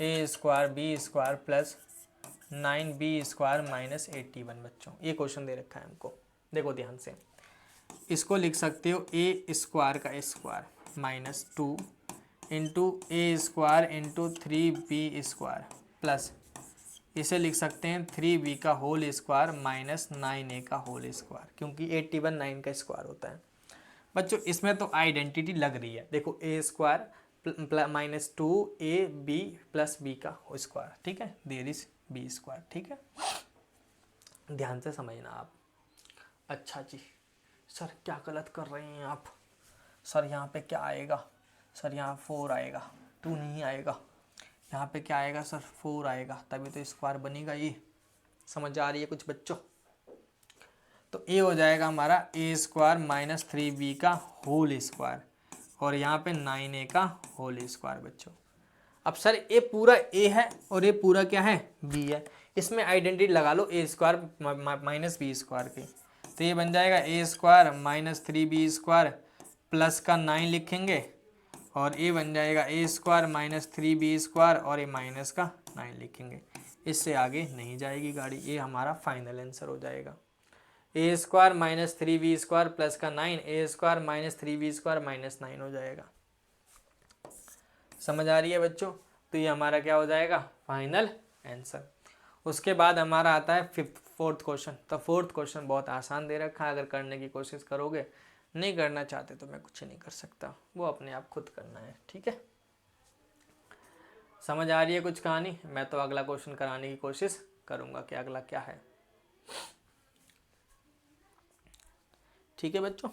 A: A square B square plus 9 B square minus 81। बच्चों ये क्वेश्चन दे रखा है हमको, देखो ध्यान से। इसको लिख सकते हो ए स्क्वायर का square minus 2 into A square into 3b square plus, इसे लिख सकते हैं 3b का होल स्क्वायर माइनस 9a का होल स्क्वायर, क्योंकि 81 9 का स्क्वायर होता है। बच्चों इसमें तो आइडेंटिटी लग रही है, देखो A square minus 2ab plus B का स्क्वायर, ठीक है, देयर इज बी स्क्वायर, ठीक है, ध्यान से समझना आप। अच्छा जी सर क्या गलत कर रहे हैं आप, सर यहाँ पे क्या आएगा, सर यहाँ 4 आएगा, 2 नहीं आएगा, यहाँ पे क्या आएगा सर 4 आएगा, तभी तो स्क्वायर बनेगा। ये समझ आ रही है कुछ बच्चों? तो ए हो जाएगा हमारा ए स्क्वायर माइनस 3b का होल स्क्वायर और यहाँ पे 9a का होल स्क्वायर। बच्चों अब सर ये पूरा a है और ये पूरा क्या है b है, इसमें आइडेंटिटी लगा लो A square minus B square की, तो ये बन जाएगा A square minus 3b square plus का 9 लिखेंगे और ये बन जाएगा A square minus 3b square और ये माइनस का 9 लिखेंगे। इससे आगे नहीं जाएगी गाड़ी, ये हमारा फाइनल आंसर हो जाएगा। A square minus 3b square plus का 9, A square minus 3b square minus 9 हो जाएगा। समझ आ रही है बच्चों? तो ये हमारा क्या हो जाएगा फाइनल आंसर। उसके बाद हमारा आता है फोर्थ क्वेश्चन। तो फोर्थ क्वेश्चन बहुत आसान दे रखा है, अगर करने की कोशिश करोगे, नहीं करना चाहते तो मैं कुछ नहीं कर सकता, वो अपने आप खुद करना है, ठीक है। समझ आ रही है कुछ कहानी? मैं तो अगला क्वेश्चन कराने की कोशिश करूंगा कि अगला क्या है, ठीक है बच्चों।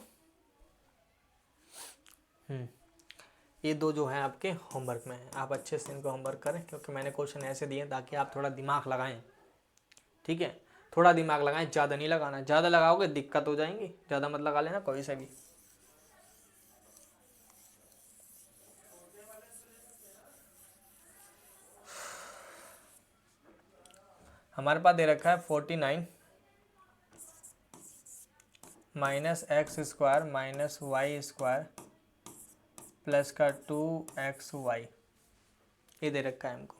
A: ये दो जो है आपके होमवर्क में है, आप अच्छे से इनको होमवर्क करें, क्योंकि मैंने क्वेश्चन ऐसे दिए ताकि आप थोड़ा दिमाग लगाएं, ठीक है, थोड़ा दिमाग लगाएं, ज़्यादा नहीं लगाना, ज़्यादा लगाओगे दिक्कत हो जाएंगी, ज़्यादा मत लगा लेना कोई से भी। हमारे पास दे रखा है 49 minus X square minus Y square plus का 2xy, ये दे रखा है हमको।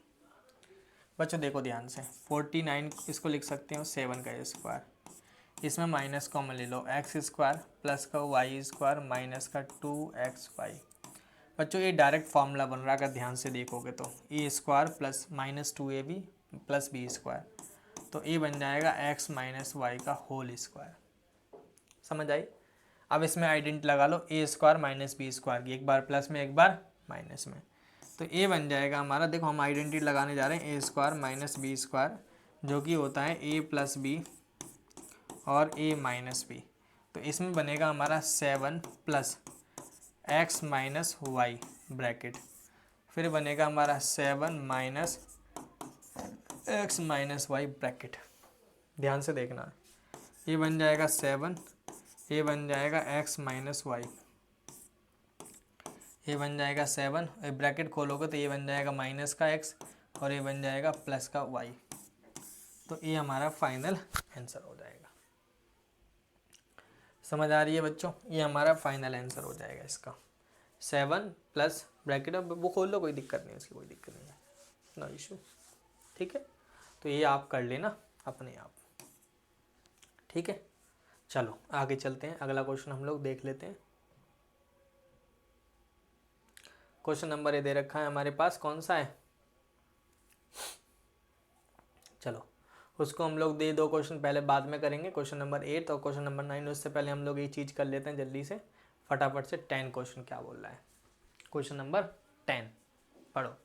A: बच्चों देखो ध्यान से, 49 इसको लिख सकते हो 7 का स्क्वायर, इसमें माइनस कॉमन ले लो, एक्स स्क्वायर प्लस का वाई स्क्वायर माइनस का 2xy। बच्चों ये डायरेक्ट फार्मूला बन रहा है, अगर ध्यान से देखोगे तो A square plus minus 2ab plus B square, तो ये बन जाएगा x माइनस वाई का होल स्क्वायर। समझ आई? अब इसमें आइडेंटिटी लगा लो A square minus B square की, एक बार प्लस में एक बार माइनस में, तो ए बन जाएगा हमारा, देखो हम आइडेंटिटी लगाने जा रहे हैं A square minus B square, जो कि होता है ए प्लस बी और ए माइनस बी, तो इसमें बनेगा हमारा 7 plus X minus Y bracket, फिर बनेगा हमारा 7 minus X minus Y bracket. ध्यान से देखना, ये बन जाएगा 7, ये बन जाएगा एक्स माइनस वाई, ये बन जाएगा 7, ब्रैकेट खोलोगे तो ये बन जाएगा माइनस का x और ये बन जाएगा प्लस का y, तो ये हमारा फाइनल आंसर हो जाएगा। समझ आ रही है बच्चों? ये हमारा फाइनल आंसर हो जाएगा इसका, 7 प्लस ब्रैकेट, अब वो खोल लो, कोई दिक्कत नहीं, उसकी कोई दिक्कत नहीं है, नो इशू, ठीक है। तो ये आप कर लेना अपने आप, ठीक है। चलो आगे चलते हैं, अगला क्वेश्चन हम लोग देख लेते हैं। क्वेश्चन नंबर ये दे रखा है हमारे पास, कौन सा है, चलो उसको हम लोग दो क्वेश्चन पहले बाद में करेंगे, क्वेश्चन नंबर 8 और क्वेश्चन नंबर 9, उससे पहले हम लोग ये चीज़ कर लेते हैं जल्दी से फटाफट से। 10 क्वेश्चन क्या बोल रहा है, क्वेश्चन नंबर 10 पढ़ो।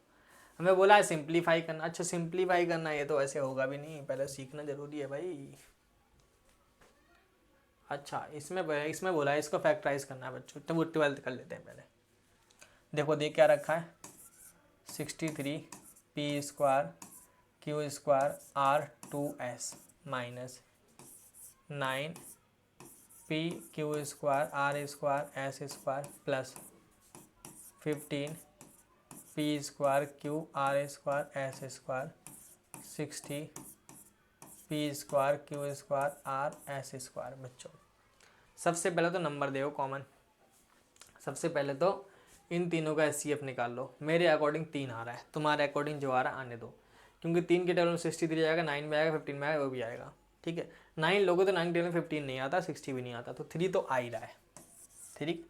A: हमें बोला है सिंप्लीफाई करना, अच्छा सिंप्लीफाई करना, ये तो ऐसे होगा भी नहीं, पहले सीखना जरूरी है भाई। अच्छा इसमें बोला है इसको फैक्टराइज करना है बच्चों, तो वो 12th कर लेते हैं पहले। देखो देख क्या रखा है 63 P square Q square R2S minus 9 P Q square R square S square plus 15 P square Q R square S square 60 P square Q square R S square. बच्चों सबसे पहले तो नंबर दो कॉमन, सबसे पहले तो इन तीनों का HCF निकाल लो। मेरे अकॉर्डिंग 3 आ रहा है, तुम्हारे अकॉर्डिंग जो आ रहा है आने दो, क्योंकि 3 के टेबल में 63 आएगा, 9 में आएगा, 15 में आएगा, वो भी आएगा। ठीक है 9 लोगे तो 9 टेबल में 15 नहीं आता, 60 भी नहीं आता, तो 3 तो आ ही रहा है। ठीक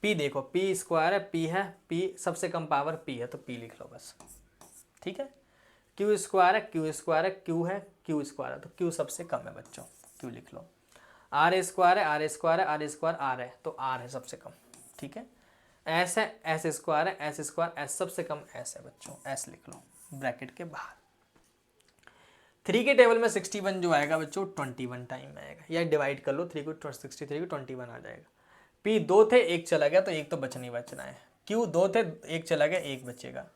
A: पी देखो पी स्क्वायर है, पी है, पी सबसे कम पावर पी है तो पी लिख लो बस। ठीक है क्यू स्क्वायर है, क्यू स्क्वायर है, क्यू है, क्यू स्क्वायर है तो क्यू सबसे कम है बच्चों, क्यू लिख लो। आर स्क्वायर है, आर स्क्वायर है, आर स्क्वायर आर है तो आर है सबसे कम। ठीक है एस है, एस स्क्वायर है, एस स्क्वायर एस सबसे कम एस है बच्चों, एस लिख लो ब्रैकेट के बाहर। 3 के टेबल में 61 जो आएगा बच्चों 21 टाइम में आएगा, या डिवाइड कर लो 3 को 63 को 21 आ जाएगा। पी 2 थे 1 चला गया तो 1 तो बचना ही बचना है, क्यू 2 थे 1 चला गया 1 बचेगा,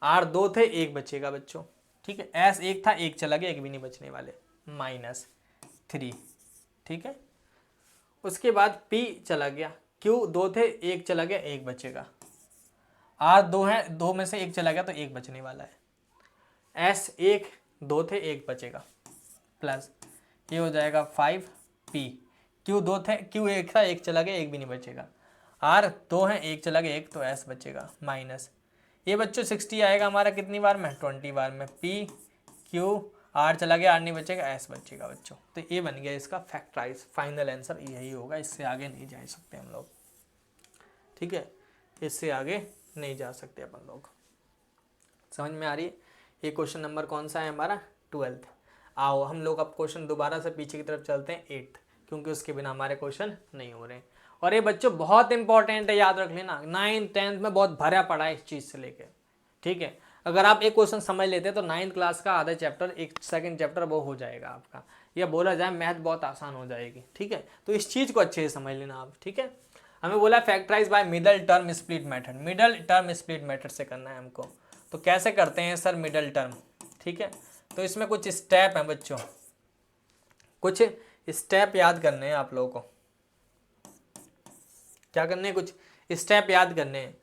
A: आर 2 थे 1 बचेगा बच्चों। ठीक है एस 1 था 1 चला गया 1 भी नहीं बचने वाले, -3। ठीक है उसके बाद पी चला गया, क्यू 2 थे 1 चला गया 1 बचेगा, आर 2 है 2 में से 1 चला गया तो 1 बचने वाला है, एस 1 2 थे 1 बचेगा प्लस ये हो जाएगा 5 पी, क्यू 2 थे क्यू 1 था 1 चला गया 1 भी नहीं बचेगा, आर 2 है 1 चला गया 1 तो एस बचेगा माइनस ये बच्चों 60 आएगा हमारा कितनी बार में 20 बार में, पी क्यू आर चला गया आर नहीं बचेगा एस बचेगा बच्चों। तो ये बन गया इसका फैक्टराइज, फाइनल आंसर यही होगा, इससे आगे नहीं जा सकते हम लोग। ठीक है इससे आगे नहीं जा सकते अपन लोग, समझ में आ रही है। ये क्वेश्चन नंबर कौन सा है हमारा 12th। आओ हम लोग अब क्वेश्चन दोबारा से पीछे की तरफ चलते हैं 8th, क्योंकि उसके बिना हमारे क्वेश्चन नहीं हो रहे हैं। और ये बच्चों बहुत इंपॉर्टेंट है, याद रख लेना 9th 10th में बहुत भरा पड़ा है इस चीज़ से लेके। ठीक है अगर आप एक क्वेश्चन समझ लेते हैं तो 9th क्लास का आधा चैप्टर एक सेकंड चैप्टर वो हो जाएगा आपका, या बोला जाए मैथ बहुत आसान हो जाएगी। ठीक है तो इस चीज़ को अच्छे से समझ लेना आप। ठीक है हमें बोला factorise by middle term split method, middle term split method से करना है हमको। तो कैसे करते हैं सर मिडल टर्म। ठीक है तो इसमें कुछ स्टेप हैं बच्चों, कुछ स्टेप याद करने हैं आप लोगों को। क्या करने हैं कुछ स्टेप याद करने हैं।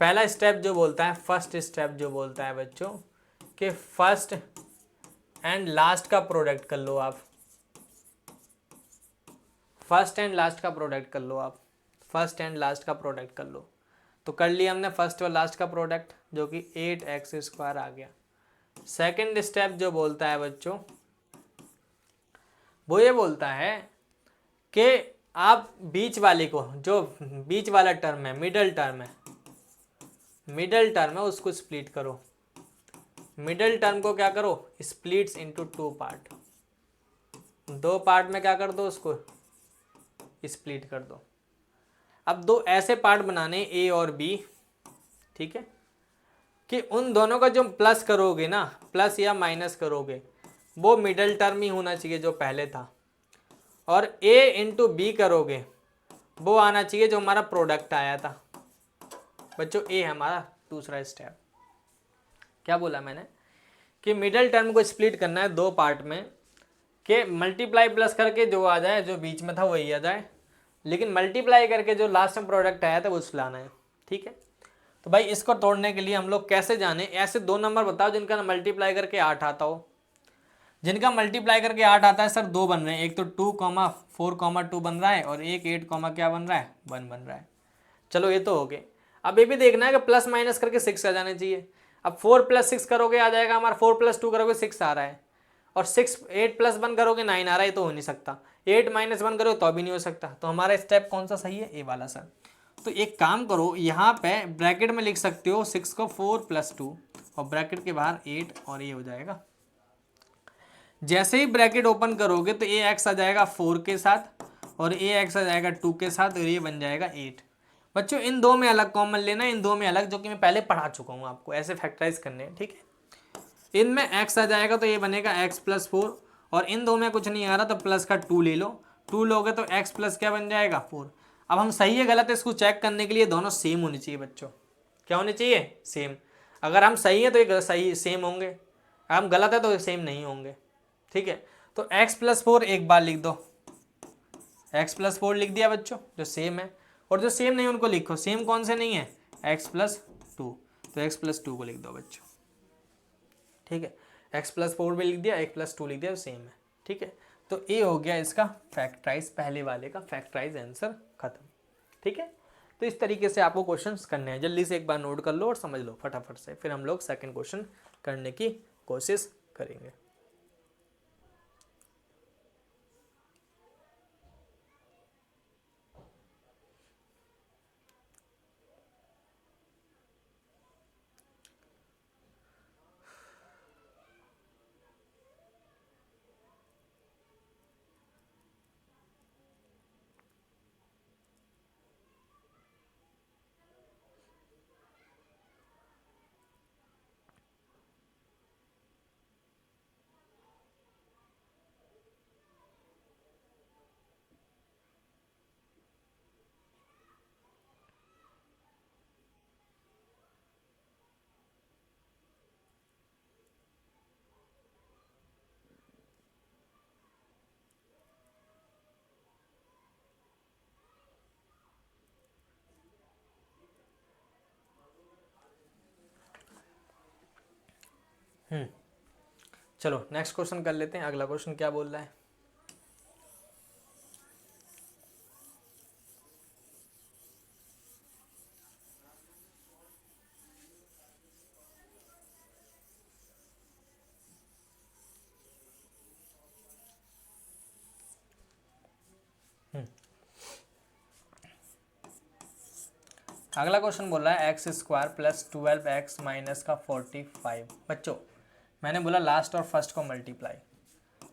A: पहला स्टेप जो बोलता है, फर्स्ट स्टेप जो बोलता है बच्चों कि फर्स्ट एंड लास्ट का प्रोडक्ट कर लो आप, फर्स्ट एंड लास्ट का प्रोडक्ट कर लो आप, फर्स्ट एंड लास्ट का प्रोडक्ट कर लो। तो कर लिया हमने फर्स्ट और लास्ट का प्रोडक्ट जो कि 8x² आ गया। सेकंड स्टेप जो बोलता है बच्चों वो ये बोलता है कि आप बीच वाले को, जो बीच वाला टर्म है मिडल टर्म है, मिडल टर्म है उसको स्प्लिट करो। मिडल टर्म को क्या करो स्प्लिट्स इनटू 2 पार्ट, 2 पार्ट में क्या कर दो उसको स्प्लिट कर दो। अब 2 ऐसे पार्ट बनाने ए और बी। ठीक है कि उन दोनों का जो प्लस करोगे ना, प्लस या माइनस करोगे वो मिडल टर्म ही होना चाहिए जो पहले था, और a इंटू बी करोगे वो आना चाहिए जो हमारा प्रोडक्ट आया था बच्चों। ए है हमारा दूसरा स्टेप। क्या बोला मैंने कि मिडल टर्म को स्प्लिट करना है 2 पार्ट में, कि मल्टीप्लाई प्लस करके जो आ जाए जो बीच में था वही आ जाए, लेकिन मल्टीप्लाई करके जो लास्ट में प्रोडक्ट आया था वो लाना है। ठीक है तो भाई इसको तोड़ने के लिए हम लोग कैसे जाने, ऐसे 2 नंबर बताओ जिनका मल्टीप्लाई करके 8 आता हो। जिनका मल्टीप्लाई करके 8 आता है सर 2 बन रहे हैं, एक तो 2,4,2 बन रहा है और एक 8, क्या बन रहा है 1 बन रहा है। चलो ये तो हो गए। अब ये भी देखना है कि प्लस माइनस करके 6 आ जाने चाहिए। अब 4 + 6 करोगे आ जाएगा हमारा, 4 + 2 करोगे 6 आ रहा है, और 8 + 1 करोगे 9 आ रहा है, तो हो नहीं सकता। 8 - 1 करोगे तो भी नहीं हो सकता। तो हमारा स्टेप कौन सा सही है, ए वाला सर। तो एक काम करो यहाँ पे ब्रैकेट में लिख सकते हो 6 को 4 + 2 और ब्रैकेट के बाहर 8 और ये हो जाएगा। जैसे ही ब्रैकेट ओपन करोगे तो ए एक्स आ जाएगा 4 के साथ और ए एक्स आ जाएगा 2 के साथ और ये बन जाएगा 8। बच्चों इन 2 में अलग कॉमन लेना है, इन 2 में अलग, जो कि मैं पहले पढ़ा चुका हूँ आपको, ऐसे फैक्टराइज करने हैं। ठीक है इनमें x आ जाएगा तो ये बनेगा x + 4 और इन 2 में कुछ नहीं आ रहा तो प्लस का 2 ले लो, 2 लोगे तो x प्लस क्या बन जाएगा 4। अब हम सही है गलत है इसको चेक करने के लिए दोनों सेम होनी चाहिए बच्चों। क्या होनी चाहिए? सेम। अगर हम सही है तो ये सही सेम होंगे, अगर हम गलत है तो ये सेम नहीं होंगे। ठीक है, तो x प्लस 4 एक बार लिख दो, x प्लस 4 लिख दिया बच्चों जो सेम है, और जो सेम नहीं उनको लिखो। सेम कौन से नहीं है? x प्लस 2, तो x प्लस 2 को लिख दो बच्चों। ठीक है, x प्लस 4 भी लिख दिया, x प्लस 2 लिख दिया, सेम है। ठीक है, तो ये हो गया इसका फैक्टराइज, पहले वाले का फैक्टराइज आंसर खत्म। ठीक है, तो इस तरीके से आपको क्वेश्चंस करने हैं, जल्दी से एक बार नोट कर लो और समझ लो फटाफट से, फिर हम लोग सेकंड क्वेश्चन करने की कोशिश करेंगे। चलो नेक्स्ट क्वेश्चन कर लेते हैं। अगला क्वेश्चन क्या बोल रहा है? अगला क्वेश्चन बोल रहा है x square plus 12x minus का 45। बच्चों मैंने बोला लास्ट और फर्स्ट को मल्टीप्लाई,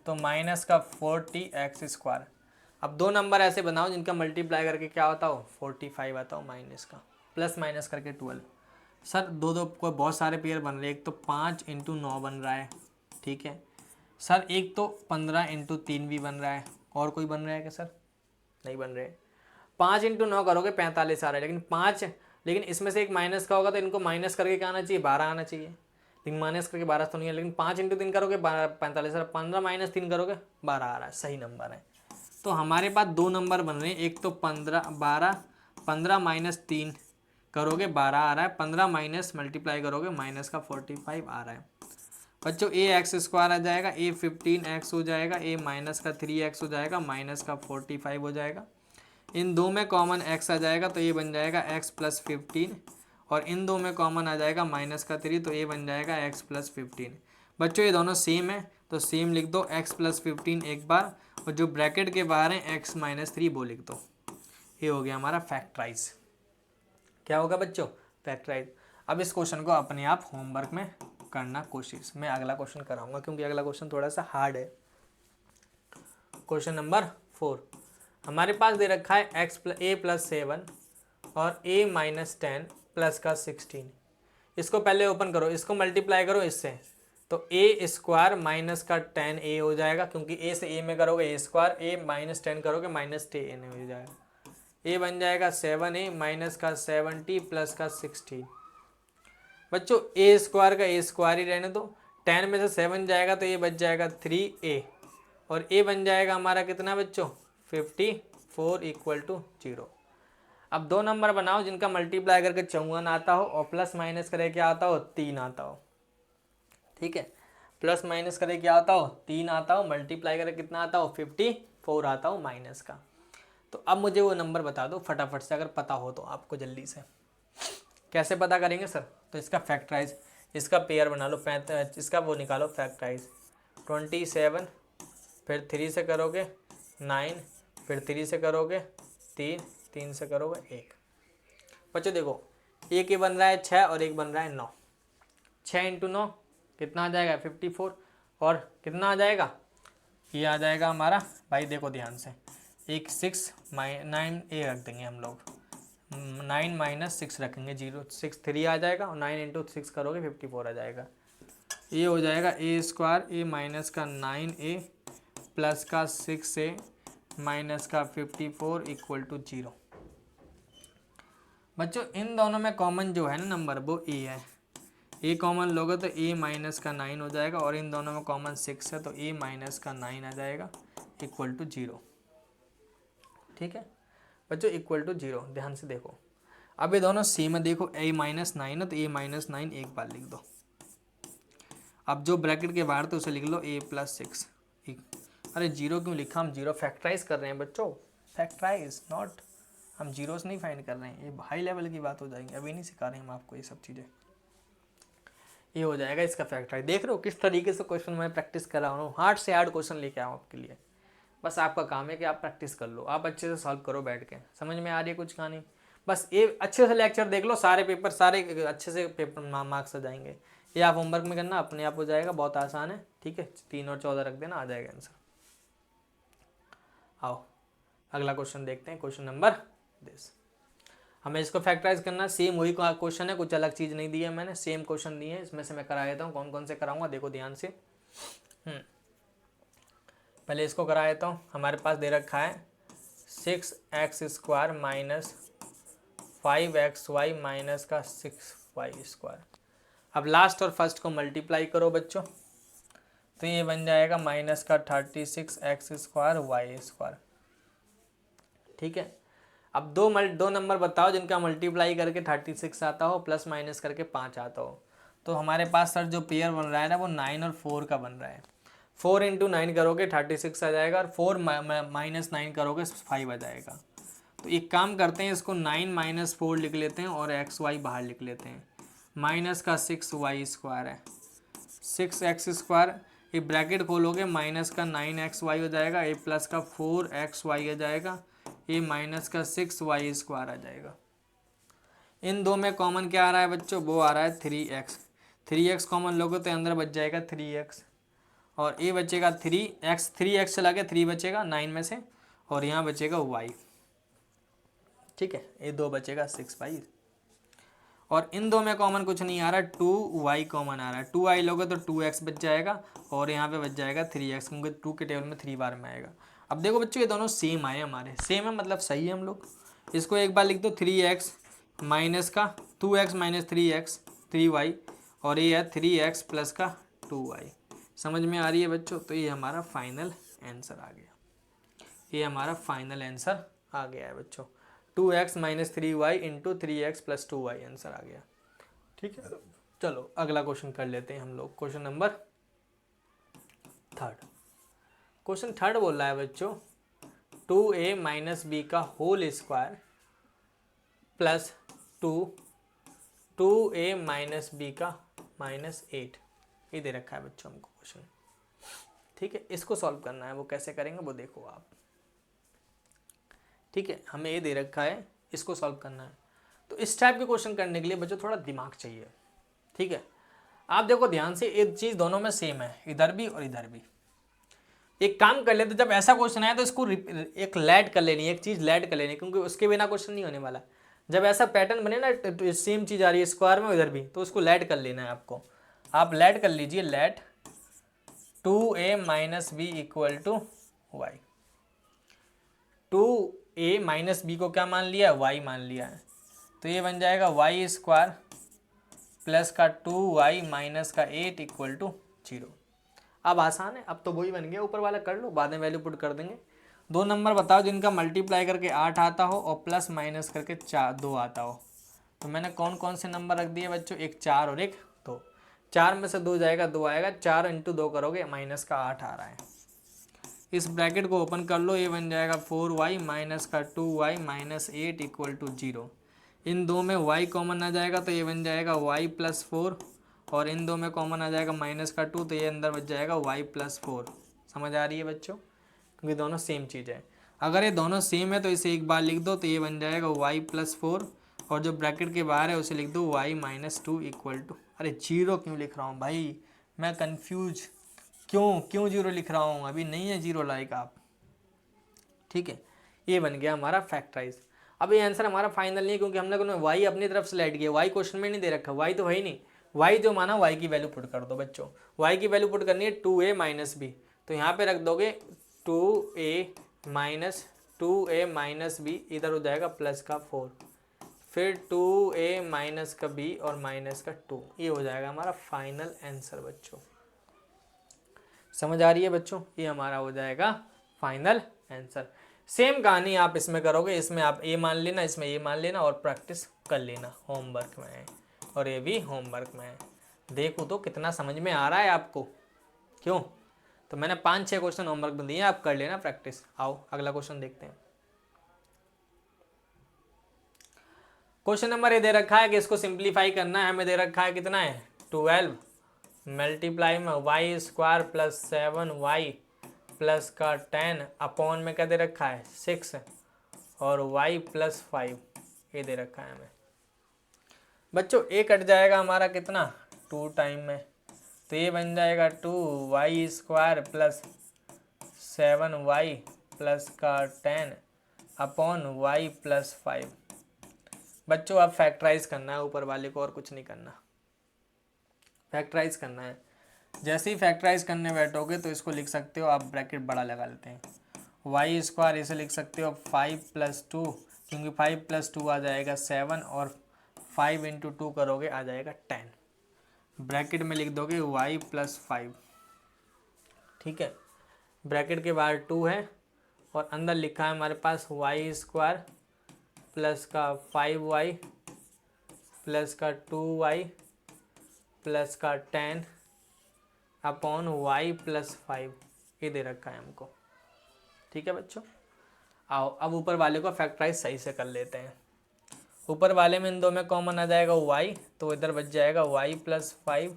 A: तो माइनस का 40x स्क्वायर। अब दो नंबर ऐसे बनाओ जिनका मल्टीप्लाई करके क्या होता हो 45 आता हो, माइनस का प्लस माइनस करके 12। सर दो दो को बहुत सारे पेयर बन रहे हैं, एक तो 5 इंटू 9 बन रहा है, ठीक है सर, एक तो 15 इंटू 3 भी बन रहा है, और कोई बन रहा है क्या सर? नहीं बन रहे। 5 इंटू 9 करोगे 45 आ रहा है, लेकिन 5, लेकिन इसमें से एक माइनस का होगा तो इनको माइनस करके क्या आना चाहिए 12 आना चाहिए, लेकिन माइनस करके 12 तो नहीं है, लेकिन 5 इंटू 3 करोगे 45, 15 माइनस 3 करोगे 12 आ रहा है, सही नंबर है। तो हमारे पास दो नंबर बन रहे हैं, एक तो 15 माइनस 3 करोगे 12 आ रहा है, 15 माइनस मल्टीप्लाई करोगे माइनस का 45 आ रहा है। बच्चों ए एक्स स्क्वायर आ जाएगा, ए 15x हो जाएगा, ए माइनस का 3x हो जाएगा, माइनस का 45 हो जाएगा। इन दो में कॉमन x आ जाएगा तो ये बन जाएगा x प्लस 15, और इन दो में कॉमन आ जाएगा माइनस का 3 तो ये बन जाएगा x प्लस 15। बच्चों ये दोनों सेम है तो सेम लिख दो, x प्लस 15 एक बार, और जो ब्रैकेट के बाहर है x माइनस 3 वो लिख दो। ये हो गया हमारा फैक्टराइज। क्या होगा बच्चों? फैक्टराइज। अब इस क्वेश्चन को अपने आप होमवर्क में करना कोशिश, मैं अगला क्वेश्चन कराऊंगा क्योंकि अगला क्वेश्चन थोड़ा सा हार्ड है। क्वेश्चन नंबर 4 हमारे पास दे रखा है ए प्लस 7 और ए माइनस 10 प्लस का 16। इसको पहले ओपन करो, इसको मल्टीप्लाई करो इससे, तो ए स्क्वायर माइनस का 10 ए हो जाएगा, क्योंकि ए से ए में करोगे ए स्क्वायर, ए माइनस 10 करोगे माइनस 10 हो जाएगा, ए बन जाएगा 7a माइनस का 70 प्लस का 16। बच्चों ए स्क्वायर का ए स्क्वायर ही रहने दो, 10 में से 7 जाएगा तो ये बच जाएगा 3a, और a बन जाएगा हमारा कितना बच्चों 54 इक्वल टू 0। अब दो नंबर बनाओ जिनका मल्टीप्लाई करके 54 आता हो और प्लस माइनस करे क्या आता हो 3 आता हो। ठीक है, प्लस माइनस करे क्या आता हो 3 आता हो, मल्टीप्लाई करे कितना आता हो 54 आता हो माइनस का। तो अब मुझे वो नंबर बता दो फटाफट से, अगर पता हो तो आपको जल्दी से। कैसे पता करेंगे सर? तो इसका फैक्टराइज, इसका पेयर बना लो, इसका वो निकालो फैक्टराइज। 27, फिर 3 से करोगे 9, फिर 3 से करोगे 3, 3 से करोगे 1। बच्चों देखो एक ये बन रहा है 6 और एक बन रहा है 9, 6 इंटू 9 कितना आ जाएगा 54, और कितना आ जाएगा ये आ जाएगा हमारा, भाई देखो ध्यान से, एक 6 9 ए रख देंगे हम लोग, 9 माइनस 6 रखेंगे 0, 6 3 आ जाएगा, और 9 इंटू 6 करोगे 54 आ जाएगा। ये हो जाएगा ए स्क्वायर ए माइनस का 9a प्लस का 6a माइनस का 54 इक्वल टू 0। बच्चों इन दोनों में कॉमन जो है ना नंबर वो ए है, ए कॉमन लोगे तो ए माइनस का 9 हो जाएगा, और इन दोनों में कॉमन 6 है तो ए माइनस का 9 आ जाएगा इक्वल टू 0। ठीक है बच्चों, इक्वल टू 0। ध्यान से देखो, अब ये दोनों सेम है, देखो ए माइनस 9 है तो ए माइनस 9 एक बार लिख दो। अब जो ब्रैकेट के बाहर तो उसे लिख लो ए प्लस 6। अरे 0 क्यों लिखा, हम 0 फैक्टराइज कर रहे हैं बच्चों, फैक्टराइज नॉट, हम जीरोस नहीं फाइंड कर रहे हैं, ये हाई लेवल की बात हो जाएगी, अभी नहीं सिखा रहे हैं हम आपको ये सब चीज़ें। ये हो जाएगा इसका फैक्टराइज। देख रहे हो किस तरीके से क्वेश्चन मैं प्रैक्टिस कर रहा हूँ, हार्ड से हार्ड क्वेश्चन लेके आऊँ आपके लिए। बस आपका काम है कि आप प्रैक्टिस कर लो, आप अच्छे से सॉल्व करो बैठ के। समझ में आ रही है कुछ कहानी? बस ये अच्छे से लेक्चर देख लो, सारे पेपर सारे अच्छे से पेपर मार्क्स आ जाएंगे। ये आप होमवर्क में करना, अपने आप हो जाएगा, बहुत आसान है। ठीक है 3 और 14 रख देना, आ जाएगा आंसर। आओ अगला क्वेश्चन देखते हैं, क्वेश्चन नंबर दिस। हमें इसको फैक्टराइज करना, सेम वही क्वेश्चन है, कुछ अलग चीज़ नहीं दी है मैंने, सेम क्वेश्चन दिए हैं। इसमें से मैं करा देता हूँ, कौन कौन से कराऊंगा देखो ध्यान से। पहले इसको करा देता हूँ। हमारे पास दे रखा है 6x² माइनस 5xy माइनस का 6y²। अब लास्ट और फर्स्ट को मल्टीप्लाई करो बच्चों, तो ये बन जाएगा माइनस का 36x² y²। ठीक है, अब दो नंबर बताओ जिनका मल्टीप्लाई करके 36 आता हो, प्लस माइनस करके 5 आता हो। तो हमारे पास सर जो पेयर बन रहा है ना वो 9 और 4 का बन रहा है। 4 × 9 करोगे 36 आ जाएगा, और 4 माइनस 9 करोगे 5 आ जाएगा। तो एक काम करते हैं, इसको 9 - 4 लिख लेते हैं और xy बाहर लिख लेते हैं। माइनस का 6y² है, 6x², ये ब्रैकेट खोलोगे माइनस का 9xy हो जाएगा, ये प्लस का 4xy आ जाएगा, ये माइनस का 6y² आ जाएगा। इन दो में कॉमन क्या आ रहा है बच्चों, वो आ रहा है 3x। 3x कॉमन लोगे तो अंदर बच जाएगा 3x, और ये बचेगा 3x, 3x चला गया 3 बचेगा 9 में से, और यहाँ बचेगा y। ठीक है, ये 2 बचेगा 6y, और इन दो में कॉमन कुछ नहीं आ रहा, 2y कॉमन आ रहा है। 2y लोगे तो 2x बच जाएगा, और यहाँ पे बच जाएगा 3x, क्योंकि 2 के टेबल में 3 बार में आएगा। अब देखो बच्चों ये दोनों सेम आए हमारे, सेम है मतलब सही है। हम लोग इसको एक बार लिख दो, 3x माइनस का 2x माइनस 3x 3y, और ये है 3x प्लस का 2y। समझ में आ रही है बच्चों? तो ये हमारा फाइनल आंसर आ गया, ये हमारा फाइनल आंसर आ गया है बच्चों। 2x minus 3y into 3x plus 2y answer आ गया। ठीक है, चलो अगला क्वेश्चन कर लेते हैं हम लोग, क्वेश्चन नंबर 3। क्वेश्चन 3 बोल रहा है बच्चों 2a माइनस बी का whole square plus 2a minus B का -8, ये दे रखा है बच्चों हमको क्वेश्चन। ठीक है, इसको सॉल्व करना है, वो कैसे करेंगे वो देखो आप। ठीक है, हमें ये दे रखा है, इसको सॉल्व करना है। तो इस टाइप के क्वेश्चन करने के लिए बच्चों थोड़ा दिमाग चाहिए। ठीक है, आप देखो ध्यान से, एक चीज़ दोनों में सेम है, इधर भी और इधर भी। एक काम कर लेते, जब ऐसा क्वेश्चन आया तो इसको एक लैड कर लेनी, एक चीज़ लैड कर लेनी, क्योंकि उसके बिना क्वेश्चन नहीं होने वाला। जब ऐसा पैटर्न बने ना, तो सेम चीज़ आ रही है स्क्वायर में इधर भी, तो उसको लैड कर लेना है आपको। आप लैड कर लीजिए, let 2a minus B equal to Y. 2a minus B को क्या मान लिया है, y मान लिया है, तो ये बन जाएगा y² प्लस का 2y माइनस का 8 इक्वल टू 0। अब आसान है, अब तो वही बन गया, ऊपर वाला कर लो, बाद में वैल्यू पुट कर देंगे। 2 नंबर बताओ जिनका मल्टीप्लाई करके 8 आता हो और प्लस माइनस करके 2 आता हो। तो मैंने कौन कौन से नंबर रख दिए बच्चों, एक 4 और एक 2। 4 में से 2 जाएगा, 2 आएगा, 4 × 2 करोगे माइनस का 8 आ रहा है। इस ब्रैकेट को ओपन कर लो, ये बन जाएगा 4y माइनस का 2y माइनस 8 इक्वल टू 0। इन दो में y कॉमन आ जाएगा तो ये बन जाएगा y प्लस 4, और इन दो में कॉमन आ जाएगा माइनस का 2, तो ये अंदर बच जाएगा y प्लस 4। समझ आ रही है बच्चों? क्योंकि दोनों सेम चीज़ है। अगर ये दोनों सेम है तो इसे एक बार लिख दो, तो ये बन जाएगा y प्लस 4, और जो ब्रैकेट के बाहर है उसे लिख दो y माइनस 2 इक्वल टू, अरे 0 क्यों लिख रहा हूँ भाई, मैं कन्फ्यूज क्यों 0 लिख रहा हूँ, अभी नहीं है 0 लाइक आप। ठीक है, ये बन गया हमारा फैक्टराइज। अब ये आंसर हमारा फाइनल नहीं है, क्योंकि हम लोगों ने y अपनी तरफ से लेट किया, y क्वेश्चन में नहीं दे रखा, y तो है ही नहीं। y जो माना y की वैल्यू पुट कर दो बच्चों, y की वैल्यू पुट करनी है 2a माइनस बी, तो यहाँ पे रख दोगे 2a minus 2a minus B, इधर हो जाएगा प्लस का 4, फिर 2a माइनस का b और माइनस का 2, ये हो जाएगा हमारा फाइनल आंसर बच्चों। समझ आ रही है बच्चों? ये हमारा हो जाएगा फाइनल आंसर। सेम कहानी आप इसमें करोगे, इसमें आप ए मान लेना, इसमें ए मान लेना और प्रैक्टिस कर लेना, होमवर्क में है और ये भी होमवर्क में है। देखो तो कितना समझ में आ रहा है आपको, क्यों? तो मैंने 5-6 क्वेश्चन होमवर्क में दिए, आप कर लेना प्रैक्टिस। आओ अगला क्वेश्चन देखते हैं। क्वेश्चन नंबर ये दे रखा है कि इसको सिंप्लीफाई करना है, हमें दे रखा है कितना है 12 मल्टीप्लाई में Y square plus 7y plus का 10 अपॉन में क्या दे रखा है 6 और y प्लस 5, ये दे रखा है हमें बच्चों। ए कट जाएगा हमारा कितना 2 टाइम में, तो ये बन जाएगा 2y square plus 7y plus का 10 अपॉन y प्लस 5। बच्चों आप फैक्टराइज करना है ऊपर वाले को, और कुछ नहीं करना, फैक्टराइज करना है। जैसे ही फैक्टराइज करने बैठोगे तो इसको लिख सकते हो आप, ब्रैकेट बड़ा लगा लेते हैं, वाई स्क्वायर इसे लिख सकते हो 5 + 2, क्योंकि 5 + 2 आ जाएगा 7 और 5 × 2 करोगे आ जाएगा 10, ब्रैकेट में लिख दोगे y + 5, ठीक है। ब्रैकेट के बाहर 2 है और अंदर लिखा है हमारे पास वाई स्क्वायर प्लस का 5y प्लस का 2y प्लस का 10 अपॉन y + 5, ये दे रखा है हमको, ठीक है बच्चों। आओ अब ऊपर वाले को फैक्टराइज सही से कर लेते हैं। ऊपर वाले में इन दो में कॉमन आ जाएगा y, तो इधर बच जाएगा y + 5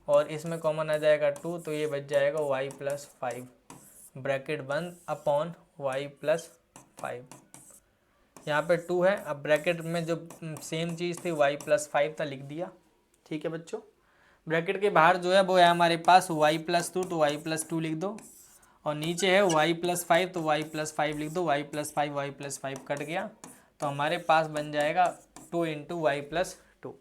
A: और इसमें कॉमन आ जाएगा 2, तो ये बच जाएगा y + 5, ब्रैकेट बंद अपॉन y + 5। यहाँ पे 2 है, अब ब्रैकेट में जो सेम चीज़ थी y + 5 था, लिख दिया, ठीक है बच्चों। ब्रैकेट के बाहर जो है वो है हमारे पास y + 2, तो y + 2 लिख दो, और नीचे है y + 5, तो y + 5 लिख दो, y + 5 y + 5 कट गया, तो हमारे पास बन जाएगा 2 × y + 2,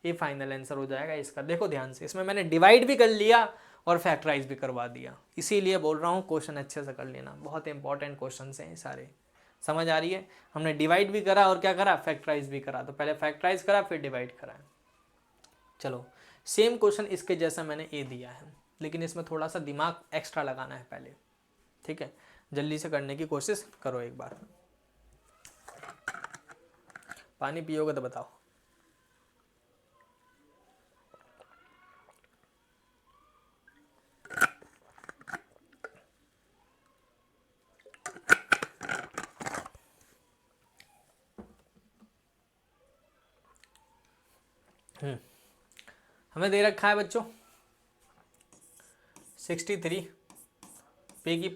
A: ये फाइनल आंसर हो जाएगा इसका। देखो ध्यान से, इसमें मैंने डिवाइड भी कर लिया और फैक्टराइज भी करवा दिया, इसीलिए बोल रहा हूँ क्वेश्चन अच्छे से कर लेना, बहुत इंपॉर्टेंट क्वेश्चन हैं सारे। समझ आ रही है? हमने डिवाइड भी करा और क्या करा, फैक्टराइज भी करा, तो पहले फैक्टराइज करा फिर डिवाइड करा। चलो सेम क्वेश्चन इसके जैसा मैंने ए दिया है, लेकिन इसमें थोड़ा सा दिमाग एक्स्ट्रा लगाना है पहले, ठीक है। जल्दी से करने की कोशिश करो एक बार। पानी पियोगे तो बताओ। हमें दे रखा है बच्चों 63 p⁴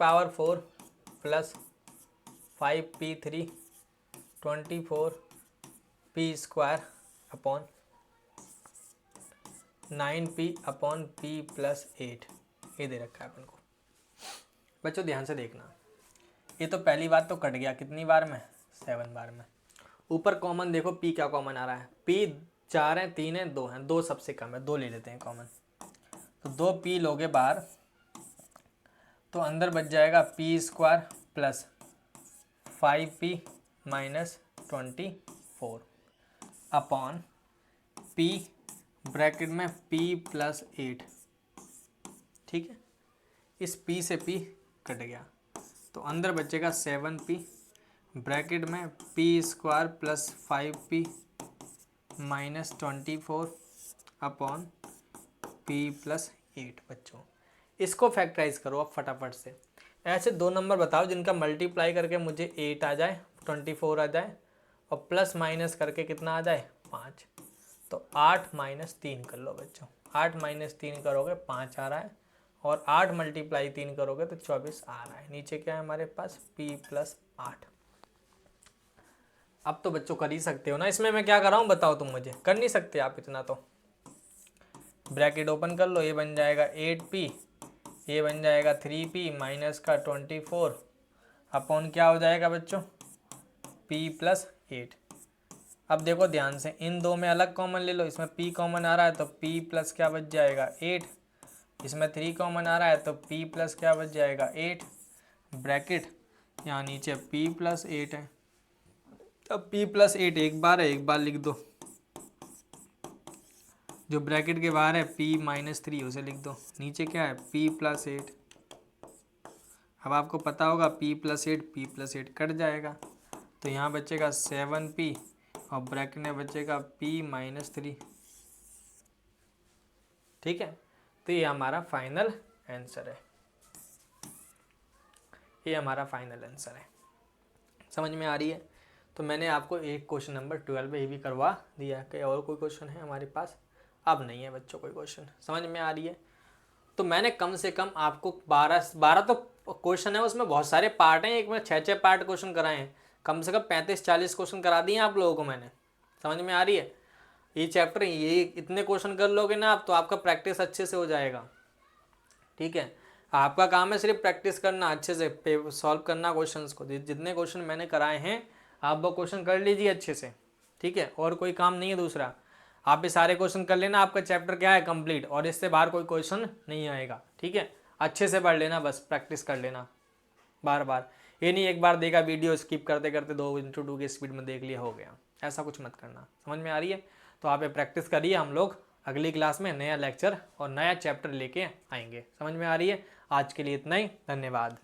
A: plus 5p3 24 p² upon 9p upon p + 8, ये दे रखा है अपन को। बच्चों ध्यान से देखना, ये तो पहली बात तो कट गया, कितनी बार में 7 बार में। ऊपर कॉमन देखो p क्या कॉमन आ रहा है, p 4 है, 3 है, 2 है, 2 सबसे कम है, 2 ले लेते हैं कॉमन, तो 2p लोगे बाहर, तो अंदर बच जाएगा p² plus 5p minus 24 upon p bracket में p + 8, ठीक है। इस p से p कट गया, तो अंदर बचेगा 7p ब्रैकेट में p² plus 5p minus 24 upon p + 8। बच्चों इसको फैक्टराइज करो अब फटाफट से। ऐसे 2 नंबर बताओ जिनका मल्टीप्लाई करके मुझे 8 आ जाए, 24 आ जाए, और प्लस माइनस करके कितना आ जाए 5, तो 8 - 3 कर लो बच्चों। 8 - 3 करोगे 5 आ रहा है, और 8 × 3 करोगे तो 24 आ रहा है। नीचे क्या है हमारे पास p + 8। अब तो बच्चों कर ही सकते हो ना, इसमें मैं क्या कर रहा हूँ बताओ तुम मुझे, कर नहीं सकते आप इतना तो। ब्रैकेट ओपन कर लो, ये बन जाएगा 8p, ये बन जाएगा 3p माइनस का 24 अपॉन क्या हो जाएगा बच्चों p + 8। अब देखो ध्यान से, इन दो में अलग कॉमन ले लो, इसमें p कॉमन आ रहा है तो p + क्या बच जाएगा 8, इसमें 3 कॉमन आ रहा है तो p + क्या बच जाएगा 8, ब्रैकेट यहाँ नीचे p+8 है। अब p+8 एक बार है, एक बार लिख दो। जो ब्रैकेट के बाहर है p-3 उसे लिख दो। नीचे क्या है p+8। अब आपको पता होगा p+8 कट जाएगा, तो यहाँ बचेगा 7p और ब्रैकेट में बचेगा p-3। ठीक है, तो ये हमारा फाइनल आंसर है। ये हमारा फाइनल आंसर है। समझ में आ रही है? तो मैंने आपको एक क्वेश्चन नंबर 12 ये भी करवा दिया कि और कोई क्वेश्चन है हमारे पास? अब नहीं है बच्चों कोई क्वेश्चन। समझ में आ रही है? तो मैंने कम से कम आपको 12 तो क्वेश्चन है, उसमें बहुत सारे पार्ट हैं, एक में 6 पार्ट क्वेश्चन कराए हैं। कम से कम 35-40 क्वेश्चन करा दिए आप लोगों को मैंने। समझ में आ रही है? ये चैप्टर ये इतने क्वेश्चन कर लोगे ना आप, तो आपका प्रैक्टिस अच्छे से हो जाएगा। ठीक है, आपका काम है सिर्फ प्रैक्टिस करना, अच्छे से सॉल्व करना क्वेश्चंस को। जितने क्वेश्चन मैंने कराए हैं आप वो क्वेश्चन कर लीजिए अच्छे से। ठीक है, और कोई काम नहीं है दूसरा। आप ये सारे क्वेश्चन कर लेना, आपका चैप्टर क्या है कंप्लीट, और इससे बाहर कोई क्वेश्चन नहीं आएगा। ठीक है, अच्छे से पढ़ लेना, बस प्रैक्टिस कर लेना बार बार। ये नहीं एक बार देखा वीडियो स्किप करते करते 2x2 की स्पीड में देख लिया हो गया, ऐसा कुछ मत करना। समझ में आ रही है? तो आप ये प्रैक्टिस करिए, हम लोग अगली क्लास में नया लेक्चर और नया चैप्टर लेके आएंगे। समझ में आ रही है? आज के लिए इतना ही, धन्यवाद।